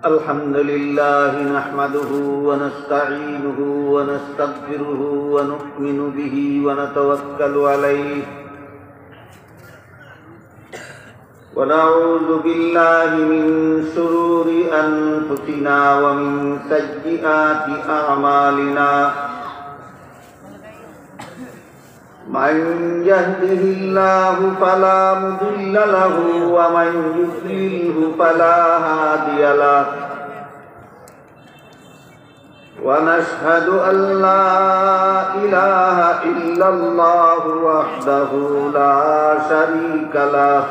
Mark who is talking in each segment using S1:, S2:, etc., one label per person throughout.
S1: الحمد لله نحمده ونستعينه ونستغفره ونؤمن به ونتوكل عليه ونعوذ بالله من شرور أنفسنا ومن سيئات أعمالنا من يهده الله فلا مضل له ومن يضلله فلا هادي له ونشهد أن لا إله إلا الله وحده لا شريك له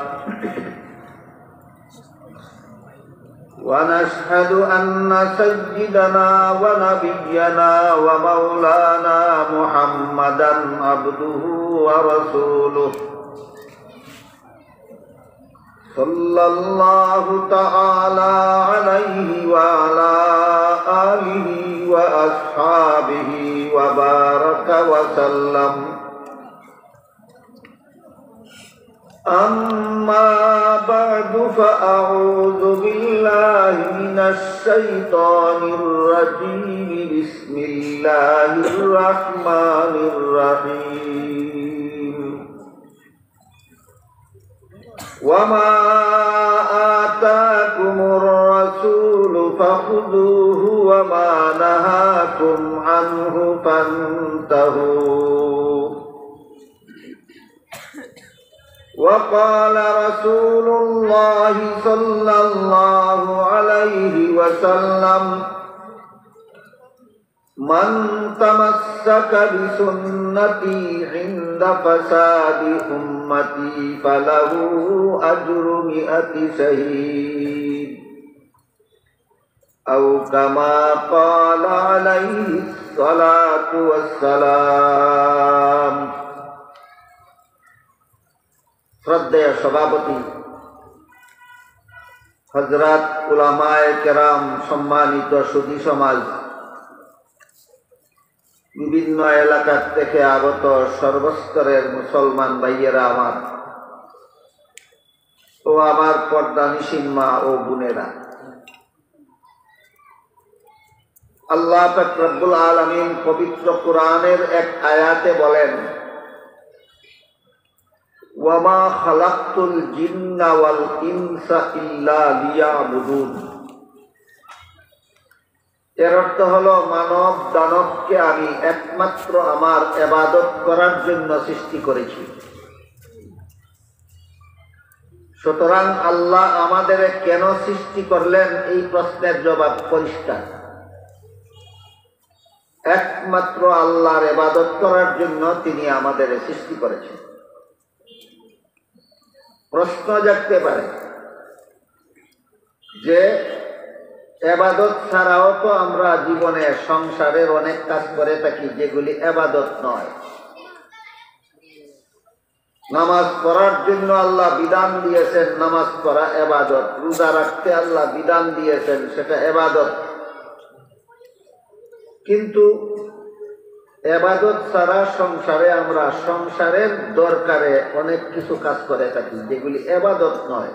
S1: ونشهد أن سيدنا ونبينا ومولانا محمدا عبده ورسوله صلى الله تعالى عليه وعلى آله وأصحابه وبارك وسلم أما بعد فأعوذ بالله من الشيطان الرجيم بسم الله الرحمن الرحيم وما آتاكم الرسول فخذوه وما نهاكم عنه فانتهوا وقال رسول الله صلى الله عليه وسلم من تمسك بسنتي عند فساد أمتي فله أجر 100 شهيد أو كما قال عليه الصلاة والسلام শ্রদ্ধেয় সভাপতি হযরত উলামায়ে কেরাম, সম্মানিত সুধী সমাজ, বিভিন্ন এলাকা থেকে আগত সর্বস্তরের মুসলমান ভাইয়েরা আমার ও আমার পর্দানিশীন মা ও বোনেরা, আল্লাহ পাক রব্বুল আলামিন পবিত্র কোরআনের এক আয়াতে বলেন, ওয়ামা খালাকতুল জিন্না ওয়াল ইনসা ইল্লা লিয়াবুদুন। এর অর্থ হলো, মানব দানবকে আমি একমাত্র আমার ইবাদত করার জন্য সৃষ্টি করেছি। সুতরাং আল্লাহ আমাদের কেন সৃষ্টি করলেন, এই প্রশ্নের জবাব পরিষ্কার। একমাত্র আল্লাহর ইবাদত করার জন্য তিনি আমাদের সৃষ্টি করেছেন। প্রশ্ন জাগতে পারে যে ইবাদত ছাড়াও তো আমরা জীবনে সংসারের অনেক কাজ করে থাকি যেগুলি ইবাদত নয়। নামাজ পড়ার জন্য আল্লাহ বিধান দিয়েছেন, নামাজ পড়া ইবাদত। রোজা রাখতে আল্লাহ বিধান দিয়েছেন, সেটা ইবাদত। কিন্তু ইবাদত ছাড়া সংসারে আমরা সংসারের দরকারে অনেক কিছু কাজ করে থাকি যেগুলি ইবাদত নয়।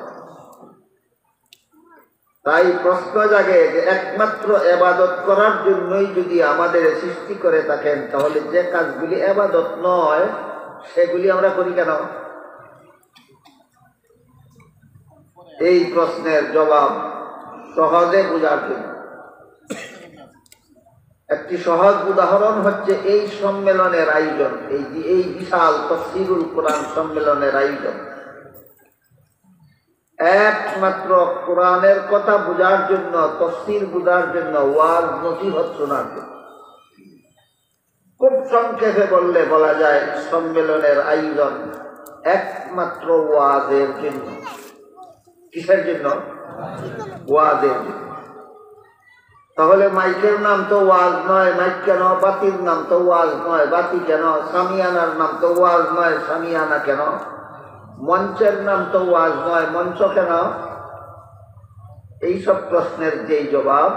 S1: তাই প্রশ্ন জাগে যে একমাত্র ইবাদত করার জন্যই যদি আমাদের সৃষ্টি করে থাকেন, তাহলে যে কাজগুলি ইবাদত নয় সেগুলি আমরা করি কেন? এই প্রশ্নের জবাব সহজে বোঝার জন্য একটি সহজ উদাহরণ হচ্ছে এই সম্মেলনের আয়োজন, এই বিশাল তাফসীরুল কোরআন সম্মেলনের আয়োজন। একমাত্র কোরআনের কথা বোঝার জন্য, তাফসীর বোঝার জন্য, ওয়াজ নসিহত শোনার জন্য। খুব সংক্ষেপে বললে বলা যায়, সম্মেলনের আয়োজন একমাত্র ওয়াজের জন্য। কিসের জন্য? ওয়াজের জন্য। তাহলে মাইকের নাম তো ওয়াজ নয়, মাইক কেন? বাতির নাম তো ওয়াজ নয়, বাতি কেন? সামিয়ানার নাম তো ওয়াজ নয়, সামিয়ানা কেন? মঞ্চের নাম তো ওয়াজ নয়, মঞ্চ কেন? এইসব প্রশ্নের যেই জবাব,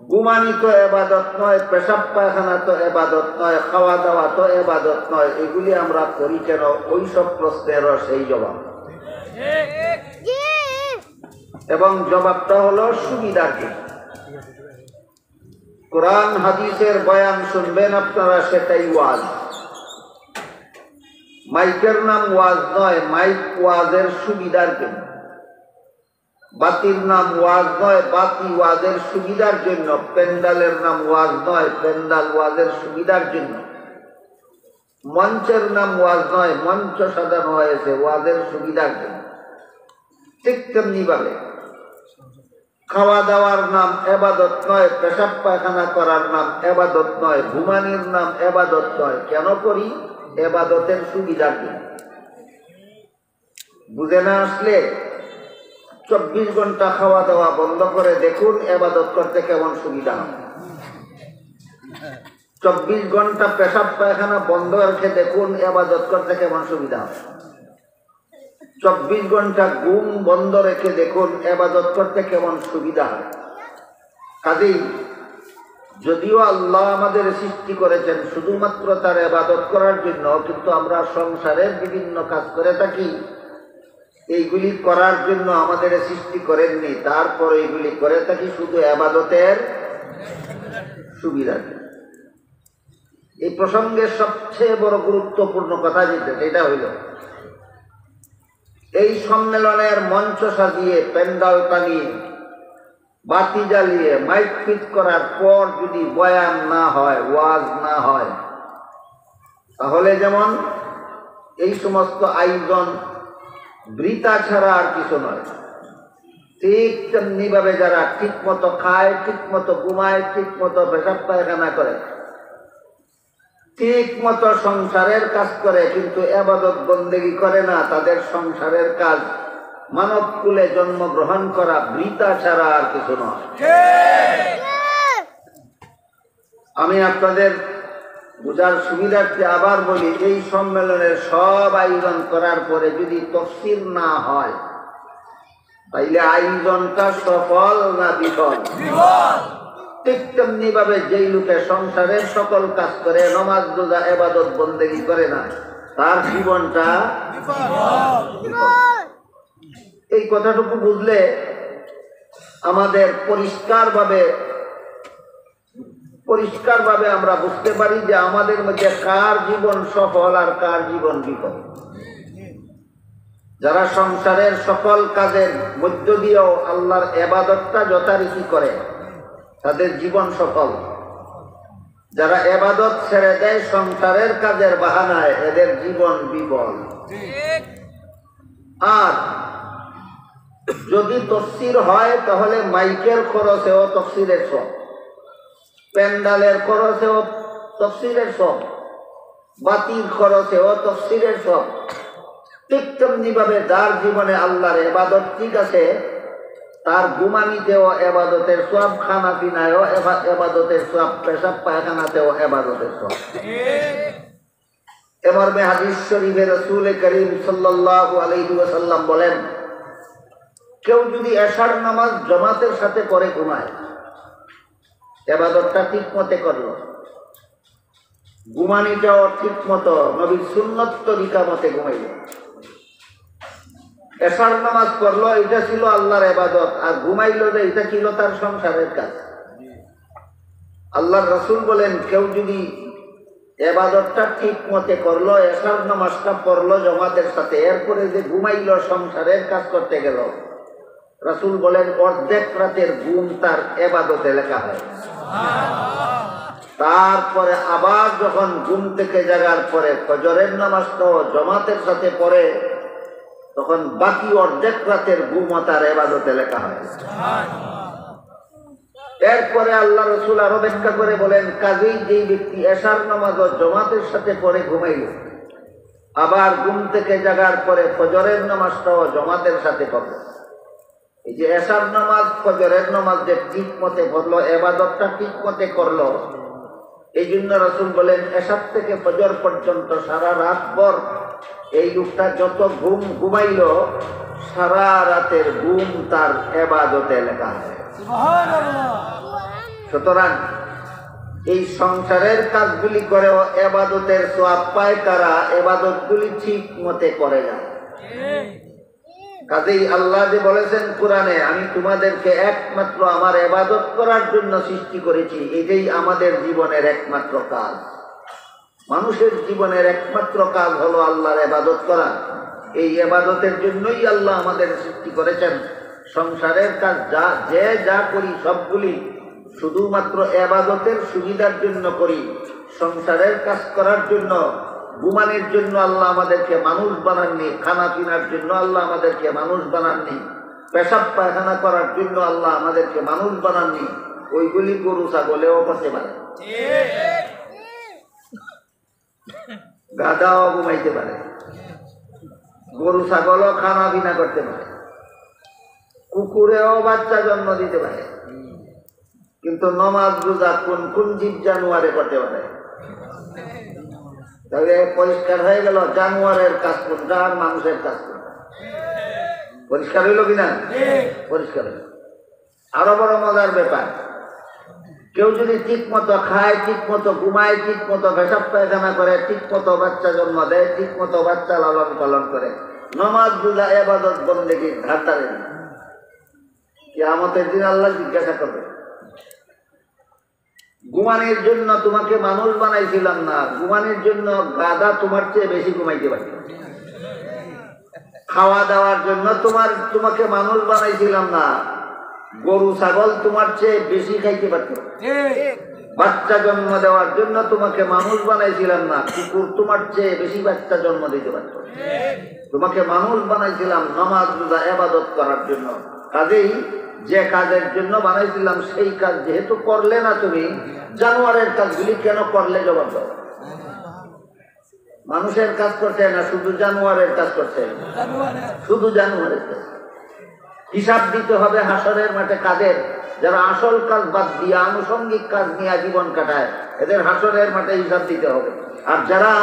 S1: ঘুমানি তো ইবাদত নয়, পেশাব পায়খানা তো ইবাদত নয়, খাওয়া দাওয়া তো ইবাদত নয়, এগুলি আমরা করি কেন? ওই সব প্রশ্নেরও সেই জবাব। এবং জবাবটা হলো সুবিধার জন্য। কোরআন হাদিসের বয়ান শুনবেন আপনারা, সেটাই ওয়াজ। মাইকের নাম ওয়াজ নয়, মাইক ওয়াজের সুবিধার জন্য। বাতির নাম ওয়াজ নয়, বাতি ওয়াজের সুবিধার জন্য। প্যান্ডালের নাম ওয়াজ নয়, প্যান্ডাল ওয়াজের সুবিধার জন্য। মঞ্চের নাম ওয়াজ নয়, মঞ্চ সাজানো হয়েছে ওয়াজের সুবিধার জন্য। ঠিক তেমনি ভাবে খাওয়া দাওয়ার নাম এবাদত নয়, পেশাব পায়খানা করার নাম এবাদত নয়, ঘুমানির নাম এবাদত নয়। কেন করি? এবাদতের সুবিধার জন্য। বুঝে না আসলে 24 ঘন্টা খাওয়া দাওয়া বন্ধ করে দেখুন এবাদত করতে কেমন সুবিধা হয়। 24 ঘন্টা পেশাব পায়খানা বন্ধ রেখে দেখুন এবাদত করতে কেমন সুবিধা হয়। 24 ঘন্টা ঘুম বন্ধ রেখে দেখুন এবাদত করতে কেমন সুবিধা হয়। কাজেই যদিও আল্লাহ আমাদের সৃষ্টি করেছেন শুধুমাত্র তার ইবাদত করার জন্য, কিন্তু আমরা সংসারের বিভিন্ন কাজ করে থাকি এইগুলি করার জন্য আমাদের সৃষ্টি করেননি। তারপর এইগুলি করে থাকি শুধু ইবাদতের সুবিধা। এই প্রসঙ্গে সবচেয়ে বড় গুরুত্বপূর্ণ কথা যেটা হইল, এই সম্মেলনের মঞ্চ সাজিয়ে, প্যান্ডাল টানিয়ে, বাতি জ্বালিয়ে, মাইক ফিট করার পর যদি বয়ান না হয়, ওয়াজ না হয়, তাহলে যেমন এই সমস্ত আয়োজন বৃথা ছাড়া আর কিছু নয়। ঠিক তেমনি ভাবে যারা ঠিক মতো খায়, ঠিক মতো ঘুমায়, ঠিক মতো পেশাব পায়খানা করে, ঠিক মতো সংসারের কাজ করে, কিন্তু ইবাদত বন্দেগী করে না, তাদের সংসারের কাজ মানব কুলে জন্মগ্রহণ করা বৃথা ছাড়া আর কিছু নয়। আমি আপনাদের বোঝার সুবিধার্থে আবার বলি, এই সম্মেলনের সব আয়োজন করার পরে যদি তাফসীর না হয়, তাইলে আয়োজনটা সফল না বিফল? ঠিক তেমনি ভাবে যেই লোকে সংসারের সকল কাজ করে, নামাজ রোজা ইবাদত বন্দেগী করে না, তার জীবনটা এই কথাটুকু বুঝলে আমাদের পরিষ্কারভাবে আমরা বুঝতে পারি যে আমাদের মধ্যে কার জীবন সফল আর কার জীবন বিফল। যারা সংসারের সকল কাজের মধ্য দিয়েও আল্লাহর ইবাদতটা যথারীতি করে, তাদের জীবন সফল। যারা ইবাদত ছেড়ে দেয় সংসারের কাজের বাহানায়, এদের জীবন বিফল। আর যদি তাফসীর হয়, তাহলে মাইকের খরচেও তাফসীরের সব, প্যান্ডালের খরচেও তাফসীরের সব, বাতির খরচেও তাফসীরের সব। ঠিক তেমনি ভাবে যার জীবনে আল্লাহর ইবাদত ঠিক আছে, তার ঘুমানিতেও ইবাদতের সওয়াব, খানা পিনায়ও ইবাদতের সওয়াব, পেশাব পায়খানাতেও ইবাদতের সওয়াব। মর্মে হাদিস শরীফে রাসূল করিম সাল্লাল্লাহু আলাইহি ওয়াসাল্লাম বলেন, কেউ যদি এশার নামাজ জামাতের সাথে পড়ে ঘুমায়, ইবাদতটা ঠিক মতে করলো, ঘুমানিটাও ঠিক মতো নবীর সুন্নত তরিকা মতে ঘুমাইল, এশার নামাজ পড়লো, এটা ছিল আল্লাহর ইবাদত, আর ঘুমাইলো যে এটা ছিল তার সংসারের কাজ। আল্লাহর রাসূল বলেন, কেউ যদি ইবাদতটা ঠিক মতে করলো, এশার নামাজটা পড়লো জামাতের সাথে, এরপরে যে ঘুমাইলো, সংসারের কাজ করতে গেল, রাসূল বলেন অর্ধেক রাতের ঘুম তার ইবাদতে লেখা হয়। তারপরে আবার যখন ঘুম থেকে জাগার পরে ফজরের নামাজটাও জামাতের সাথে পড়ে, তখন বাকি অর্ধেক রাতের ঘুমও তার ইবাদতে লেখা হয়। এরপরে আল্লাহ রাসূল আরো ব্যাখ্যা করে বলেন, কাজেই যেই ব্যক্তি এশার নামাজও জামাতের সাথে পড়ে ঘুমাইল, আবার ঘুম থেকে জাগার পরে ফজরের নামাজটাও জামাতের সাথে পড়ল, এই যে এশার নামাজ ফজরের নামাজ যে ঠিক মতে পড়লো, ইবাদতটা ঠিক মতে করলো, এই জন্য রাসূল বলেন এশার থেকে ফজর পর্যন্ত সারা রাত ভর এই লোকটা যত ঘুমাইল, সারা রাতের ঘুম তার ইবাদতে লেখা হয়। সুতরাং এই সংসারের কাজগুলি করেও ইবাদতের সওয়াব পায় কারা? ইবাদতগুলি ঠিক মতে করে যায়। কাজেই আল্লাহ যে বলেছেন কোরআনে, আমি তোমাদেরকে একমাত্র আমার ইবাদত করার জন্য সৃষ্টি করেছি, এটাই আমাদের জীবনের একমাত্র কাজ। মানুষের জীবনের একমাত্র কাজ হলো আল্লাহর ইবাদত করা। এই ইবাদতের জন্যই আল্লাহ আমাদের সৃষ্টি করেছেন। সংসারের কাজ যা করি সবগুলি শুধুমাত্র ইবাদতের সুবিধার জন্য করি। সংসারের কাজ করার জন্য, ঘুমানোর জন্য আল্লাহ আমাদেরকে মানুষ বানাননি। খানা পিনার জন্য আল্লাহ আমাদেরকে মানুষ বানাননি। পেশাব পায়খানা করার জন্য আল্লাহ আমাদেরকে মানুষ বানাননি। ওইগুলি গরু ছাগলেও করতে পারে, গাধাও ঘুমাইতে পারে, গরু ছাগলও খানা পিনা করতে পারে, কুকুরেও বাচ্চা জন্ম দিতে পারে। কিন্তু নমাজ রোজা কোন কোন জীব জানুয়ারে করতে পারে? তবে পরিষ্কার হয়ে গেল জানুয়ারের কাজ কোনটা আর মানুষের কাজ কোনটা। পরিষ্কার হইল কিনা? পরিষ্কার হইল। আরো বড় মজার ব্যাপার, কেউ যদি ঠিক মতো খায়, ঠিক মতো ঘুমায়, ঠিক মতো পেশাব পায়খানা করে, ঠিক মতো বাচ্চা জন্ম দেয়, ঠিক মতো বাচ্চা লালন পালন করে, নমাজ রোজা ইবাদত বন্দেগী ধার ধারে না, কিয়ামতের দিন আল্লাহ জিজ্ঞাসা করবে, ঘুমানোর জন্য তোমাকে মানুষ বানাইছিলাম না, ঘুমানোর জন্য গাধা তোমার চেয়ে বেশি ঘুমাইতে পারে। খাওয়া দাওয়ার জন্য তোমাকে মানুষ বানাইছিলাম না, গরু ছাগল তোমার চেয়ে বেশি খাইতে পারত। বাচ্চা জন্ম দেওয়ার জন্য তোমাকে মানুষ বানাইছিলাম না, কুকুর তোমার চেয়ে বেশি বাচ্চা জন্ম দিতে পারত। তোমাকে মানুষ বানাইছিলাম নামাজ রোজা ইবাদত করার জন্য। কাজেই যে কাজের জন্য বানাইছিলাম সেই কাজ যেহেতু করলে না, তুমি জানোয়ারের কাজগুলি কেন করলে জবাব দাও। মানুষের কাজ করছে না, শুধু জানোয়ারের কাজ করছে, শুধু জানোয়ারের কাজ। হিসাব দিতে হবে হাসরের মাঠে কাদের, যারা আসল কাজ বাদ দিয়ে আনুষঙ্গিক কাজ নিয়ে জীবন কাটায়, এদের হাসরের মাঠে হিসাব দিতে হবে। আর যারা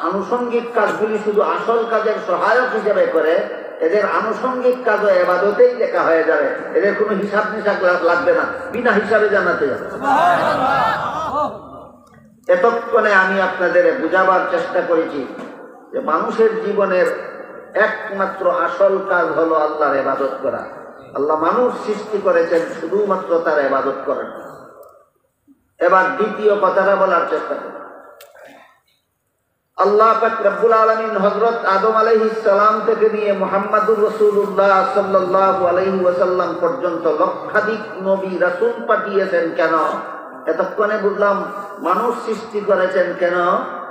S1: আনুষঙ্গিক কাজগুলি শুধু আসল কাজের সহায়ক হিসেবে করে, এদের আনুষঙ্গিক কাজ ইবাদতেই লেখা হয়ে যাবে। এদের কোনো হিসাব নিসাব লাগবে না, বিনা হিসাবে জানাতে যাবে। এতক্ষণে আমি আপনাদের বুঝাবার চেষ্টা করেছি যে মানুষের জীবনের একমাত্র আসল কাজ হলো আল্লাহর ইবাদত করা। আল্লাহ মানুষ সৃষ্টি করেছেন শুধুমাত্র তার ইবাদত করার। এবার দ্বিতীয় কথাটা বলার চেষ্টা করি। আল্লাহ পাক রব্বুল আলামিন হযরত আদম আলাইহিস সালাম থেকে নিয়ে মুহাম্মদুর রাসূলুল্লাহ সাল্লাল্লাহু আলাইহি ওয়াসাল্লাম পর্যন্ত লক্ষাধিক নবী রাসূল পাঠিয়েছেন কেন? এতক্ষণে বুঝলাম মানুষ সৃষ্টি করেছেন কেন?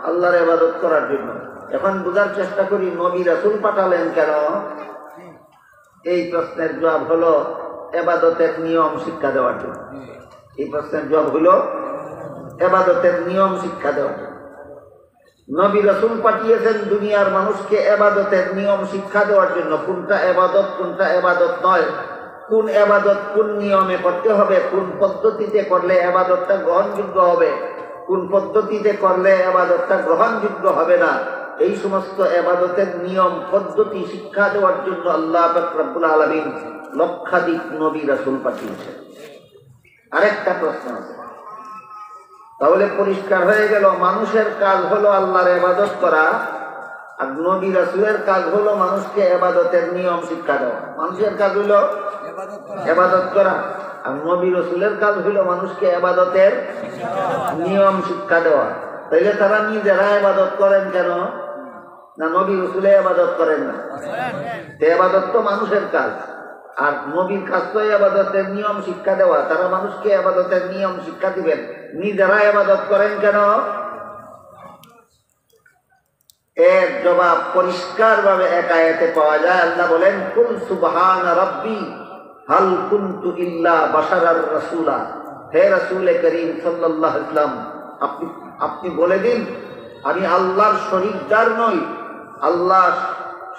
S1: আল্লাহর ইবাদত করার জন্য। এখন বোঝার চেষ্টা করি নবী রাসূল পাঠালেন কেন? এই প্রশ্নের জবাব হলো ইবাদতের নিয়ম শিক্ষা দেওয়ার জন্য। এই প্রশ্নের জবাব হলো ইবাদতের নিয়ম শিক্ষা দেওয়ার জন্য। নবী রাসূল পাঠিয়েছেন দুনিয়ার মানুষকে ইবাদতের নিয়ম শিক্ষা দেওয়ার জন্য। কোনটা ইবাদত, কোনটা ইবাদত নয়, কোন ইবাদত কোন নিয়মে করতে হবে, কোন পদ্ধতিতে করলে ইবাদতটা গ্রহণযোগ্য হবে, কোন পদ্ধতিতে করলে ইবাদতটা গ্রহণযোগ্য হবে না, এই সমস্ত ইবাদতের নিয়ম পদ্ধতি শিক্ষা দেওয়ার জন্য আল্লাহ পাক রব্বুল আলামিন লক্ষাধিক নবী রাসূল পাঠিয়েছেন। আরেকটা প্রশ্ন আছে, তাহলে পরিষ্কার হয়ে গেল মানুষের কাজ হলো আল্লাহর ইবাদত করা, আর নবী রাসূলের কাজ হলো মানুষকে ইবাদতের নিয়ম শিক্ষা দেওয়া। মানুষের কাজ হলো ইবাদত করা, আর নবী রাসূলের কাজ হলো মানুষকে ইবাদতের নিয়ম শিক্ষা দেওয়া। তাইলে তারা নিজেরা ইবাদত করেন কেন? না নবী রাসূলে ইবাদত করেন না? ইবাদত তো মানুষের কাজ, আর নবীর কাজ তো ইবাদতের নিয়ম শিক্ষা দেওয়া। তারা মানুষকে ইবাদতের নিয়ম শিক্ষা দিবেন, নিজেরা ইবাদত করেন কেন? এর জবাব পরিষ্কার ভাবে এক আয়াতে পাওয়া যায়। আল্লাহ বলেন, কুল সুবহানা রাব্বি হাল কুনতু ইল্লা বাশারার রাসূলা। হে রাসূল করিম সাল্লাল্লাহু আলাইহি ওয়াসাল্লাম, আপনি বলে দিন আমি আল্লাহর শরীকদার নই, আল্লাহ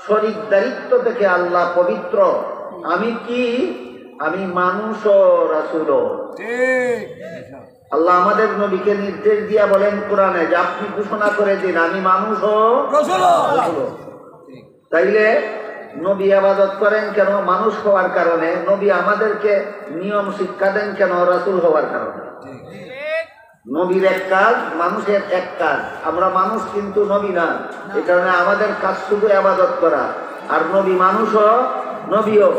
S1: শরীকদারিত্ব থেকে আল্লাহ পবিত্র। আমি কি? আমি মানুষও রাসূলও। আল্লাহ আমাদের নবীকে নির্দেশ দিয়া বলেন কোরআনে যে আপনি ঘোষণা করে দিন আমি মানুষও রাসূলও। তাইলে নবী ইবাদত করেন কেন? মানুষ হওয়ার কারণে। নবী আমাদেরকে নিয়ম শিক্ষা দেন কেন? রাসূল হওয়ার কারণে। নবীর এক কাজ, মানুষের এক কাজ। আমরা মানুষ কিন্তু নবী না, এই কারণে আমাদের কাজ শুধু ইবাদত করা। আর নবী মানুষও, নবীও।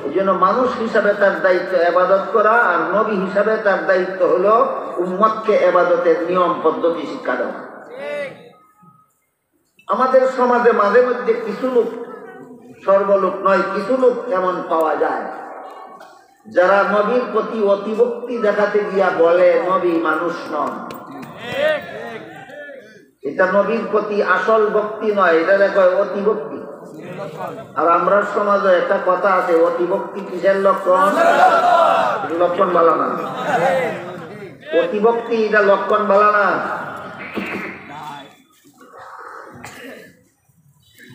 S1: এই জন্য মানুষ হিসাবে তার দায়িত্ব ইবাদত করা, আর নবী হিসাবে তার দায়িত্ব হলো উম্মতকে ইবাদতের নিয়ম পদ্ধতি শিক্ষা দেওয়া। আমাদের সমাজে মাঝে মধ্যে কিছু লোক, সর্বলোক নয়, কিছু লোক এমন পাওয়া যায় যারা নবীর প্রতি অতিভক্তি দেখাতে গিয়া বলে নবী মানুষ নন। এটা নবীর প্রতি আসল ভক্তি নয়, এটা দেখো অতিভক্তি। আর আমরা সমাজে একটা কথা আছে, অতিভক্তি কিসের লক্ষণ? লক্ষণ ভালো না। অতিভক্তি এটা লক্ষণ ভালো না।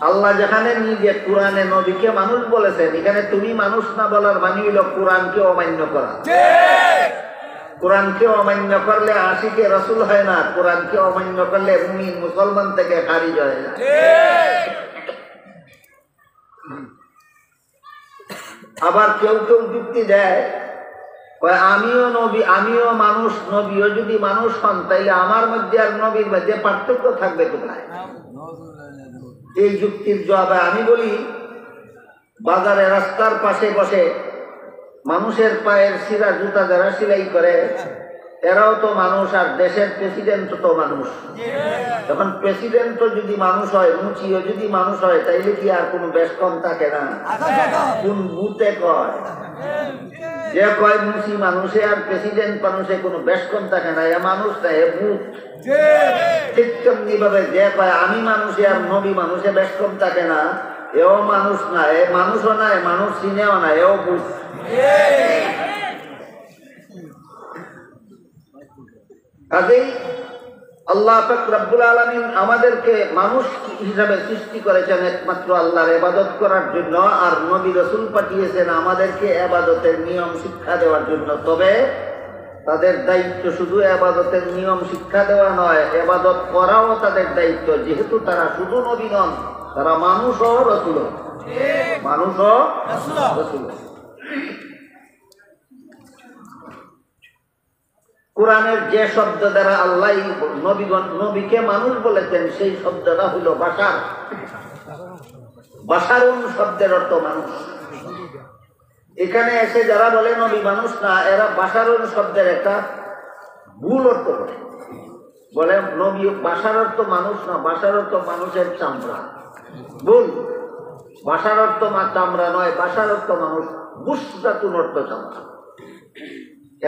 S1: আল্লাহ যেখানে নিজে কোরআনে নবীকে মানুষ বলেছেন, এখানে তুমি মানুষ না বলার মানে হইল কোরআনকে অমান্য করা। কোরআনকে অমান্য করলে আশিকে রাসূল হয় না, কোরআনকে অমান্য করলে মুমিন মুসলমান থেকে খারিজ হয়ে যায়। আবার কেউ কেউ যুক্তি দেয়, আমিও নবী, আমিও মানুষ, নবীও যদি মানুষ হন তাইলে আমার মধ্যে আর নবীর মধ্যে পার্থক্য থাকবে কোথায়? এই যুক্তির জবাবে আমি বলি, বাজারে রাস্তার পাশে বসে মানুষের পায়ের শিরা জুতা যারা সেলাই করে, এরাও তো মানুষ, আর দেশের প্রেসিডেন্ট তো মানুষ। তখন প্রেসিডেন্টও যদি মানুষ হয়, মুচিও যদি মানুষ হয়, তাইলে কি আর কোনো বেশ কম থাকে না? কোন বুতে কয় যে কয় মুচি মানুষে আর প্রেসিডেন্ট মানুষে কোনো বেশ কম থাকে না, এ মানুষ না, এ বুথ। ঠিক তেমনি ভাবে যে কয় আমি মানুষে আর নবী মানুষে বেশ কম থাকে না, এও মানুষ না, এ মানুষও না, এ মানুষ চিনেও না, এও বুথ। কাজেই আল্লাহ পাক রব্বুল আলামিন আমাদেরকে মানুষ হিসাবে সৃষ্টি করেছেন একমাত্র আল্লাহর ইবাদত করার জন্য, আর নবী রাসূল পাঠিয়েছেন আমাদেরকে ইবাদতের নিয়ম শিক্ষা দেওয়ার জন্য। তবে তাদের দায়িত্ব শুধু ইবাদতের নিয়ম শিক্ষা দেওয়া নয়, ইবাদত করাও তাদের দায়িত্ব। যেহেতু তারা শুধু নবী নন, তারা মানুষও রাসূল, মানুষও রাসূল। কোরআনের যে শব্দ দ্বারা আল্লাহ নবীকে মানুষ বলেছেন, সেই শব্দটা হইল বাশার। বাশারুন শব্দের অর্থ মানুষ। এখানে এসে যারা বলে নবী মানুষ না, এরা বাশারুন শব্দের একটা ভুল অর্থ করে, বলে নবী বাশার অর্থ মানুষ না, বাশার অর্থ মানুষের চামড়া। ভুল। বাশার অর্থ চামড়া নয়, বাশার অর্থ মানুষ। বুশরাতুন অর্থ চামড়া।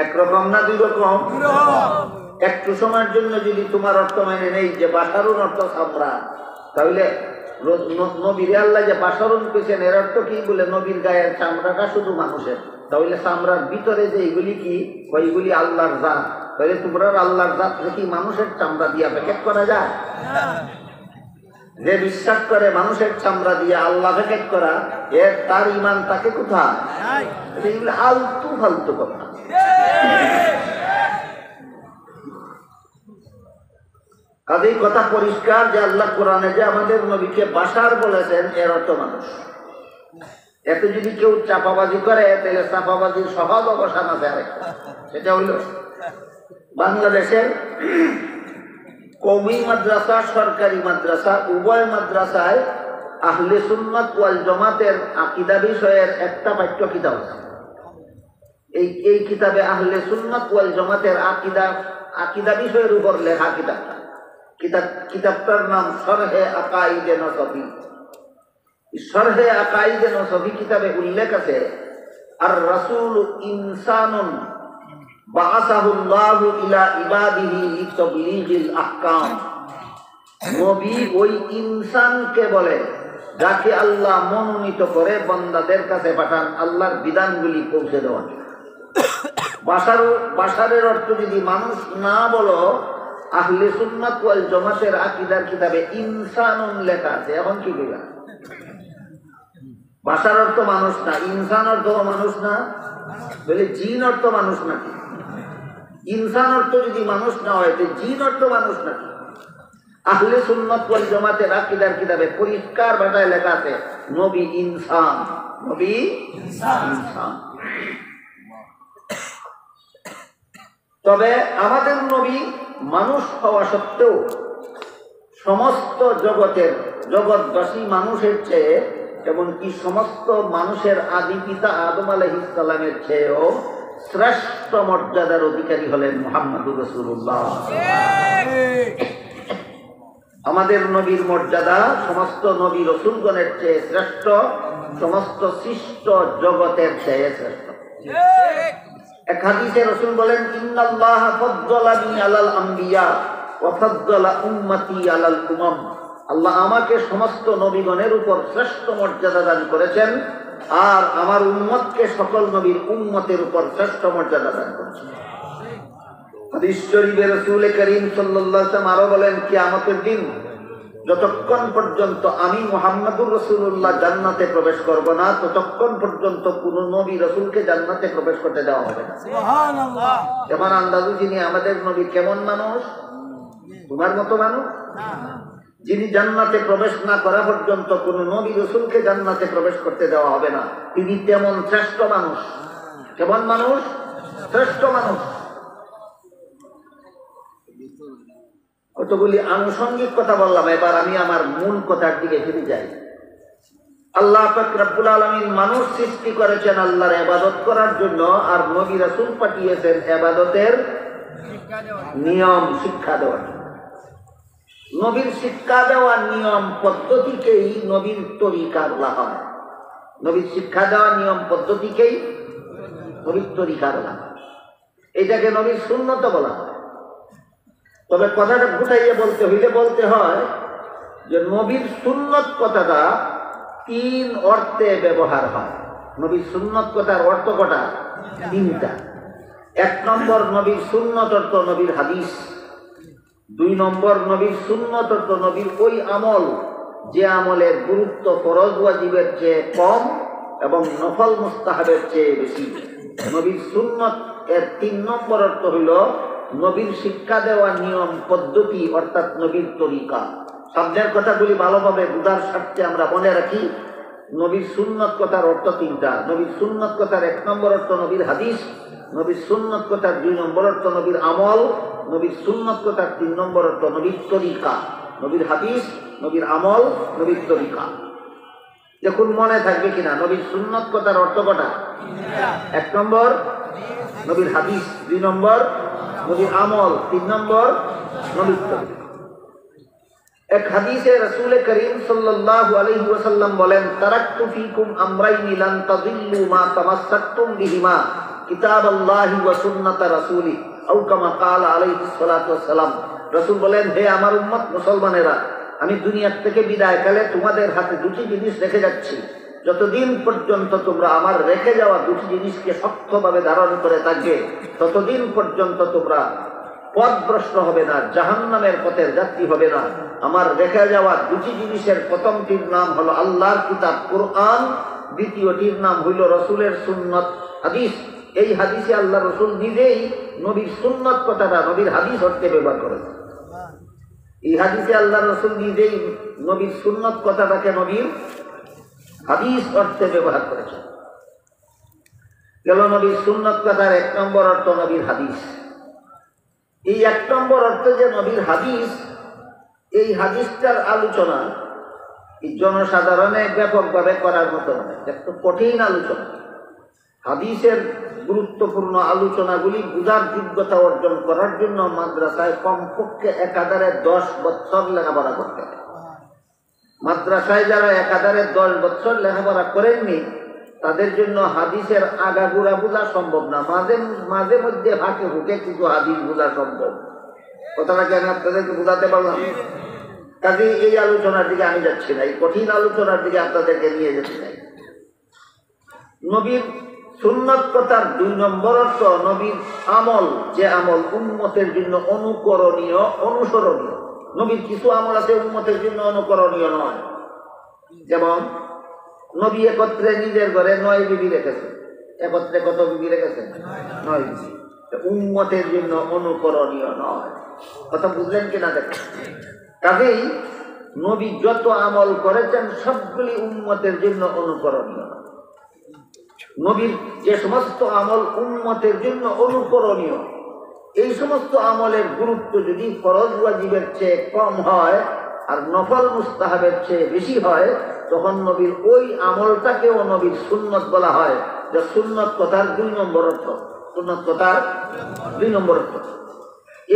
S1: একরকম না দুই রকম? একটু সময়ের জন্য যদি তোমার অর্থ মেনে নেই যে বাশারুন অর্থ চামড়া, তাহলে নবীর আল্লাহ যে বাশারুন পেয়েছেন এর অর্থ কি? বলে নবীর গায়ের চামড়াটা শুধু মানুষের। তাহলে চামড়ার ভিতরে যে এইগুলি কি, ওইগুলি আল্লাহর জাত। তাহলে তোমরা আল্লাহর জাত কি মানুষের চামড়া দিয়া প্যাকেট করা যায়? যে বিশ্বাস করে মানুষের চামড়া দিয়ে আল্লাহ প্যাকেট করা, এর তার ইমান তাকে কোথায়? এইগুলো আলতু ফালতু কথা। কাজেই কথা পরিষ্কার যে আল্লাহ কোরআনে যে আমাদের নবীকে বাশার বলেছেন, এর অর্থ মানুষ। এতে যদি কেউ চাপাবাজি করে, তাহলে চাপাবাজির সহজ অবসান আছে আরেকটা। সেটা হইল বাংলাদেশের কওমি মাদ্রাসা, সরকারি মাদ্রাসা, উভয় মাদ্রাসায় আহলে সুন্নাত ওয়াল জামাতের আকীদা বিষয়ের একটা পাঠ্য কিতাব আছে। এই কিতাবে আহলে সুন্নাত ওয়াল জামাতের আকীদা বিষয়ের উপর লেখা কিতাবটার নাম শরহে আকাইদে নসফি। শরহে আকাইদে নসফি কিতাবে উল্লেখ আছে, আর রাসূল ইনসানুন বাআসাহুল্লাহু ইলা ইবাদিহি লিতাবলিগিল আহকাম। নবী ওই ইনসানকে বলে যাকে আল্লাহ মনোনীত করে বান্দাদের কাছে পাঠান আল্লাহর বিধানগুলি পৌঁছে দেওয়ার জন্য। বাশারের অর্থ যদি মানুষ না বলো, আহলে সুন্নাত ওয়াল জামাতের আকীদার কিতাবে ইনসানুন লেখা আছে। এখন কি বলা? বাশার অর্থ মানুষ না, ইনসান অর্থ মানুষ না, বলে জিন অর্থ মানুষ নাকি? ইনসান অর্থ যদি মানুষ না হয়, তো জিন অর্থ মানুষ নাকি? আহলে সুন্নাত ওয়াল জামাতের আকীদার কিতাবে পরিষ্কার ভাষায় লেখা আছে নবী ইনসান, নবী ইনসান। তবে আমাদের নবী মানুষ হওয়া সত্ত্বেও সমস্ত জগৎবাসী মানুষের চেয়ে এমনকি সমস্ত মানুষের আদি পিতা আদম আলাইহিস সালামের চেয়েও শ্রেষ্ঠ মর্যাদার অধিকারী হলেন মুহাম্মদুর রাসূলুল্লাহ। আমাদের নবীর মর্যাদা সমস্ত নবী রসুলগণের চেয়ে শ্রেষ্ঠ, সমস্ত সৃষ্ট জগতের চেয়ে শ্রেষ্ঠ। এক হাদিসে রাসূল বলেন, ইন্নাল্লাহা ফাদ্দালানি আলাল আম্বিয়া ওয়া ফাদ্দালা উম্মতি আলাল উমাম। আল্লাহ আমাকে সমস্ত নবীগণের উপর শ্রেষ্ঠ মর্যাদা দান করেছেন, আর আমার উম্মতকে সকল নবীর উম্মতের উপর শ্রেষ্ঠ মর্যাদা দান করেছেন। হাদিস শরীফে রাসূল করিম সাল্লাল্লাহু আলাইহি ওয়াসাল্লাম আরো বলেন, কিয়ামতের দিন যতক্ষণ পর্যন্ত আমি মুহাম্মদুর রাসূলুল্লাহ জান্নাতে প্রবেশ করব না, ততক্ষণ পর্যন্ত কোন নবী রাসূলকে জান্নাতে প্রবেশ করতে দেওয়া হবে না। সুবহানাল্লাহ। যেমন আন্দাজু যিনি আমাদের নবী কেমন মানুষ? তোমার মতো মানুষ? যিনি জান্নাতে প্রবেশ না করা পর্যন্ত কোন নবী রাসূলকে জান্নাতে প্রবেশ করতে দেওয়া হবে না, তিনি তেমন শ্রেষ্ঠ মানুষ। কেমন মানুষ? শ্রেষ্ঠ মানুষ। কতগুলি আনুষঙ্গিক কথা বললাম, এবার আমি আমার মূল কথার দিকে ফিরে যাই। আল্লাহ পাক রব্বুল আলামিন মানুষ সৃষ্টি করেছেন আল্লাহর ইবাদত করার জন্য, আর নবী রাসূল পাঠিয়েছেন ইবাদতের নিয়ম শিক্ষা দেওয়ার জন্য। নবীর শিক্ষা দেওয়ার নিয়ম পদ্ধতিকেই নবীর তরিকা বলা হয়। নবীর শিক্ষা দেওয়ার নিয়ম পদ্ধতিকেই নবীর তরিকা বলা হয়। এটাকে নবীর সুন্নত বলা হয়। তবে কথাটা গুটাইয়ে বলতে হইলে বলতে হয় যে নবীর সুন্নত কথাটা তিন অর্থে ব্যবহার হয়। নবীর সুন্নত কথার অর্থ কটা? তিনটা। এক নম্বর নবীর সুন্নত অর্থ নবীর হাদিস। দুই নম্বর নবীর সুন্নত অর্থ নবীর ওই আমল যে আমলের গুরুত্ব ফরজ ওয়াজিবের চেয়ে কম এবং নফল মুস্তাহাবের চেয়ে বেশি। নবীর সুন্নত এর তিন নম্বর অর্থ হইল নবীর শিক্ষা দেওয়া নিয়ম পদ্ধতি, অর্থাৎ নবীর তরিকা। শব্দের কথাগুলি ভালোভাবে বুঝার স্বার্থে আমরা মনে রাখি, নবীর সুন্নত কথার অর্থ তিনটা। নবীর সুন্নত কথার এক নম্বর অর্থ নবীর হাদিস, নবীর সুন্নত কথার দুই নম্বর অর্থ নবীর আমল, নবীর সুন্নত কথার তিন নম্বর অর্থ নবীর তরিকা। নবীর হাদিস, নবীর আমল, নবীর তরিকা। দেখুন মনে থাকবে কিনা, নবীর সুন্নত কথার অর্থ কটা? এক নম্বর নবীর হাদিস, দুই নম্বর নবীর আমল, তিন নম্বর নবীর তরিকা। এক হাদিসে রাসূল করিম সাল্লাল্লাহু আলাইহি ওয়াসাল্লাম বলেন, তারাকতু ফীকুম আমরাইনি লান তাযিল্লু মা তামাসসাকতুম বিহিমা কিতাবাল্লাহি ওয়া সুন্নাত রাসূলি আও কামা ক্বালা আলাইহিস সালাতু ওয়াস সালাম। রাসূল বলেন, হে আমার উম্মত মুসলমানেরা, আমি দুনিয়ার থেকে বিদায়কালে তোমাদের হাতে দুটি জিনিস রেখে যাচ্ছি। যতদিন পর্যন্ত তোমরা আমার রেখে যাওয়া দুটি জিনিসকে শক্তভাবে ধারণ করে থাকবে, ততদিন পর্যন্ত তোমরা পথভ্রষ্ট হবে না, জাহান্নামের পথের যাত্রী হবে না। আমার রেখে যাওয়া দুটি জিনিসের প্রথমটির নাম হলো আল্লাহর কিতাব কুরআন, দ্বিতীয়টির নাম হইল রসুলের সুন্নত হাদিস। এই হাদিসে আল্লাহ রসুল নিজেই নবীর সুন্নত কথাটা নবীর হাদিস অর্থে ব্যবহার করেছেন। এই হাদিসে আল্লাহ রসুল নিজেই নবীর সুন্নত কথাটাকে নবীর হাদিস অর্থে ব্যবহার করেছেন। গেল নবীর সুন্নত কথার এক নম্বর অর্থ নবীর হাদিস। এই এক নম্বর অর্থে যে নবীর হাদিস, এই হাদিসটার আলোচনা এই জনসাধারণে ব্যাপকভাবে করার মতো নয়, একটু কঠিন আলোচনা। হাদিসের গুরুত্বপূর্ণ আলোচনাগুলি বুঝার যোগ্যতা অর্জন করার জন্য মাদ্রাসায় কমপক্ষে একাধারে 10 বছর লেখাপড়া করতে হয়। মাদ্রাসায় যারা একাধারে 10 বছর লেখাপড়া করেননি, তাদের জন্য হাদিসের আগাগোড়া বোঝা সম্ভব না। মাঝে মধ্যে হাঁকে হুকে কিছু হাদিস বোঝা সম্ভব। কথাটাকে আমি আপনাদেরকে বোঝাতে পারলাম। কাজে এই আলোচনার দিকে আমি যাচ্ছি না, এই কঠিন আলোচনার দিকে আপনাদেরকে নিয়ে যেতে চাই। নবীর সুন্নত কথার 2 নম্বর অর্থ নবীর আমল, যে আমল উম্মতের জন্য অনুকরণীয়, অনুসরণীয়। নবীর কিছু আমল আছে উম্মতের জন্য অনুকরণীয় নয়। যেমন নবী একত্রে নিজের ঘরে 9 বিবি রেখেছেন। একত্রে কত বিবি রেখেছেন? 9 বিবি। উম্মতের জন্য অনুকরণীয় নয়। কথা বুঝলেন কিনা দেখেন। কাজেই নবী যত আমল করেছেন সবগুলি উম্মতের জন্য অনুকরণীয়। নবীর যে সমস্ত আমল উম্মতের জন্য অনুকরণীয়, এই সমস্ত আমলের গুরুত্ব যদি ফরজ ওয়াজিবের চেয়ে কম হয় আর নফল মুস্তাহাবের চেয়ে বেশি হয়, তখন নবীর ওই আমলটাকেও নবীর সুন্নত বলা হয়, যে সুন্নত কথার 2 নম্বর অর্থ। সুন্নত কথার 2 নম্বর অর্থ।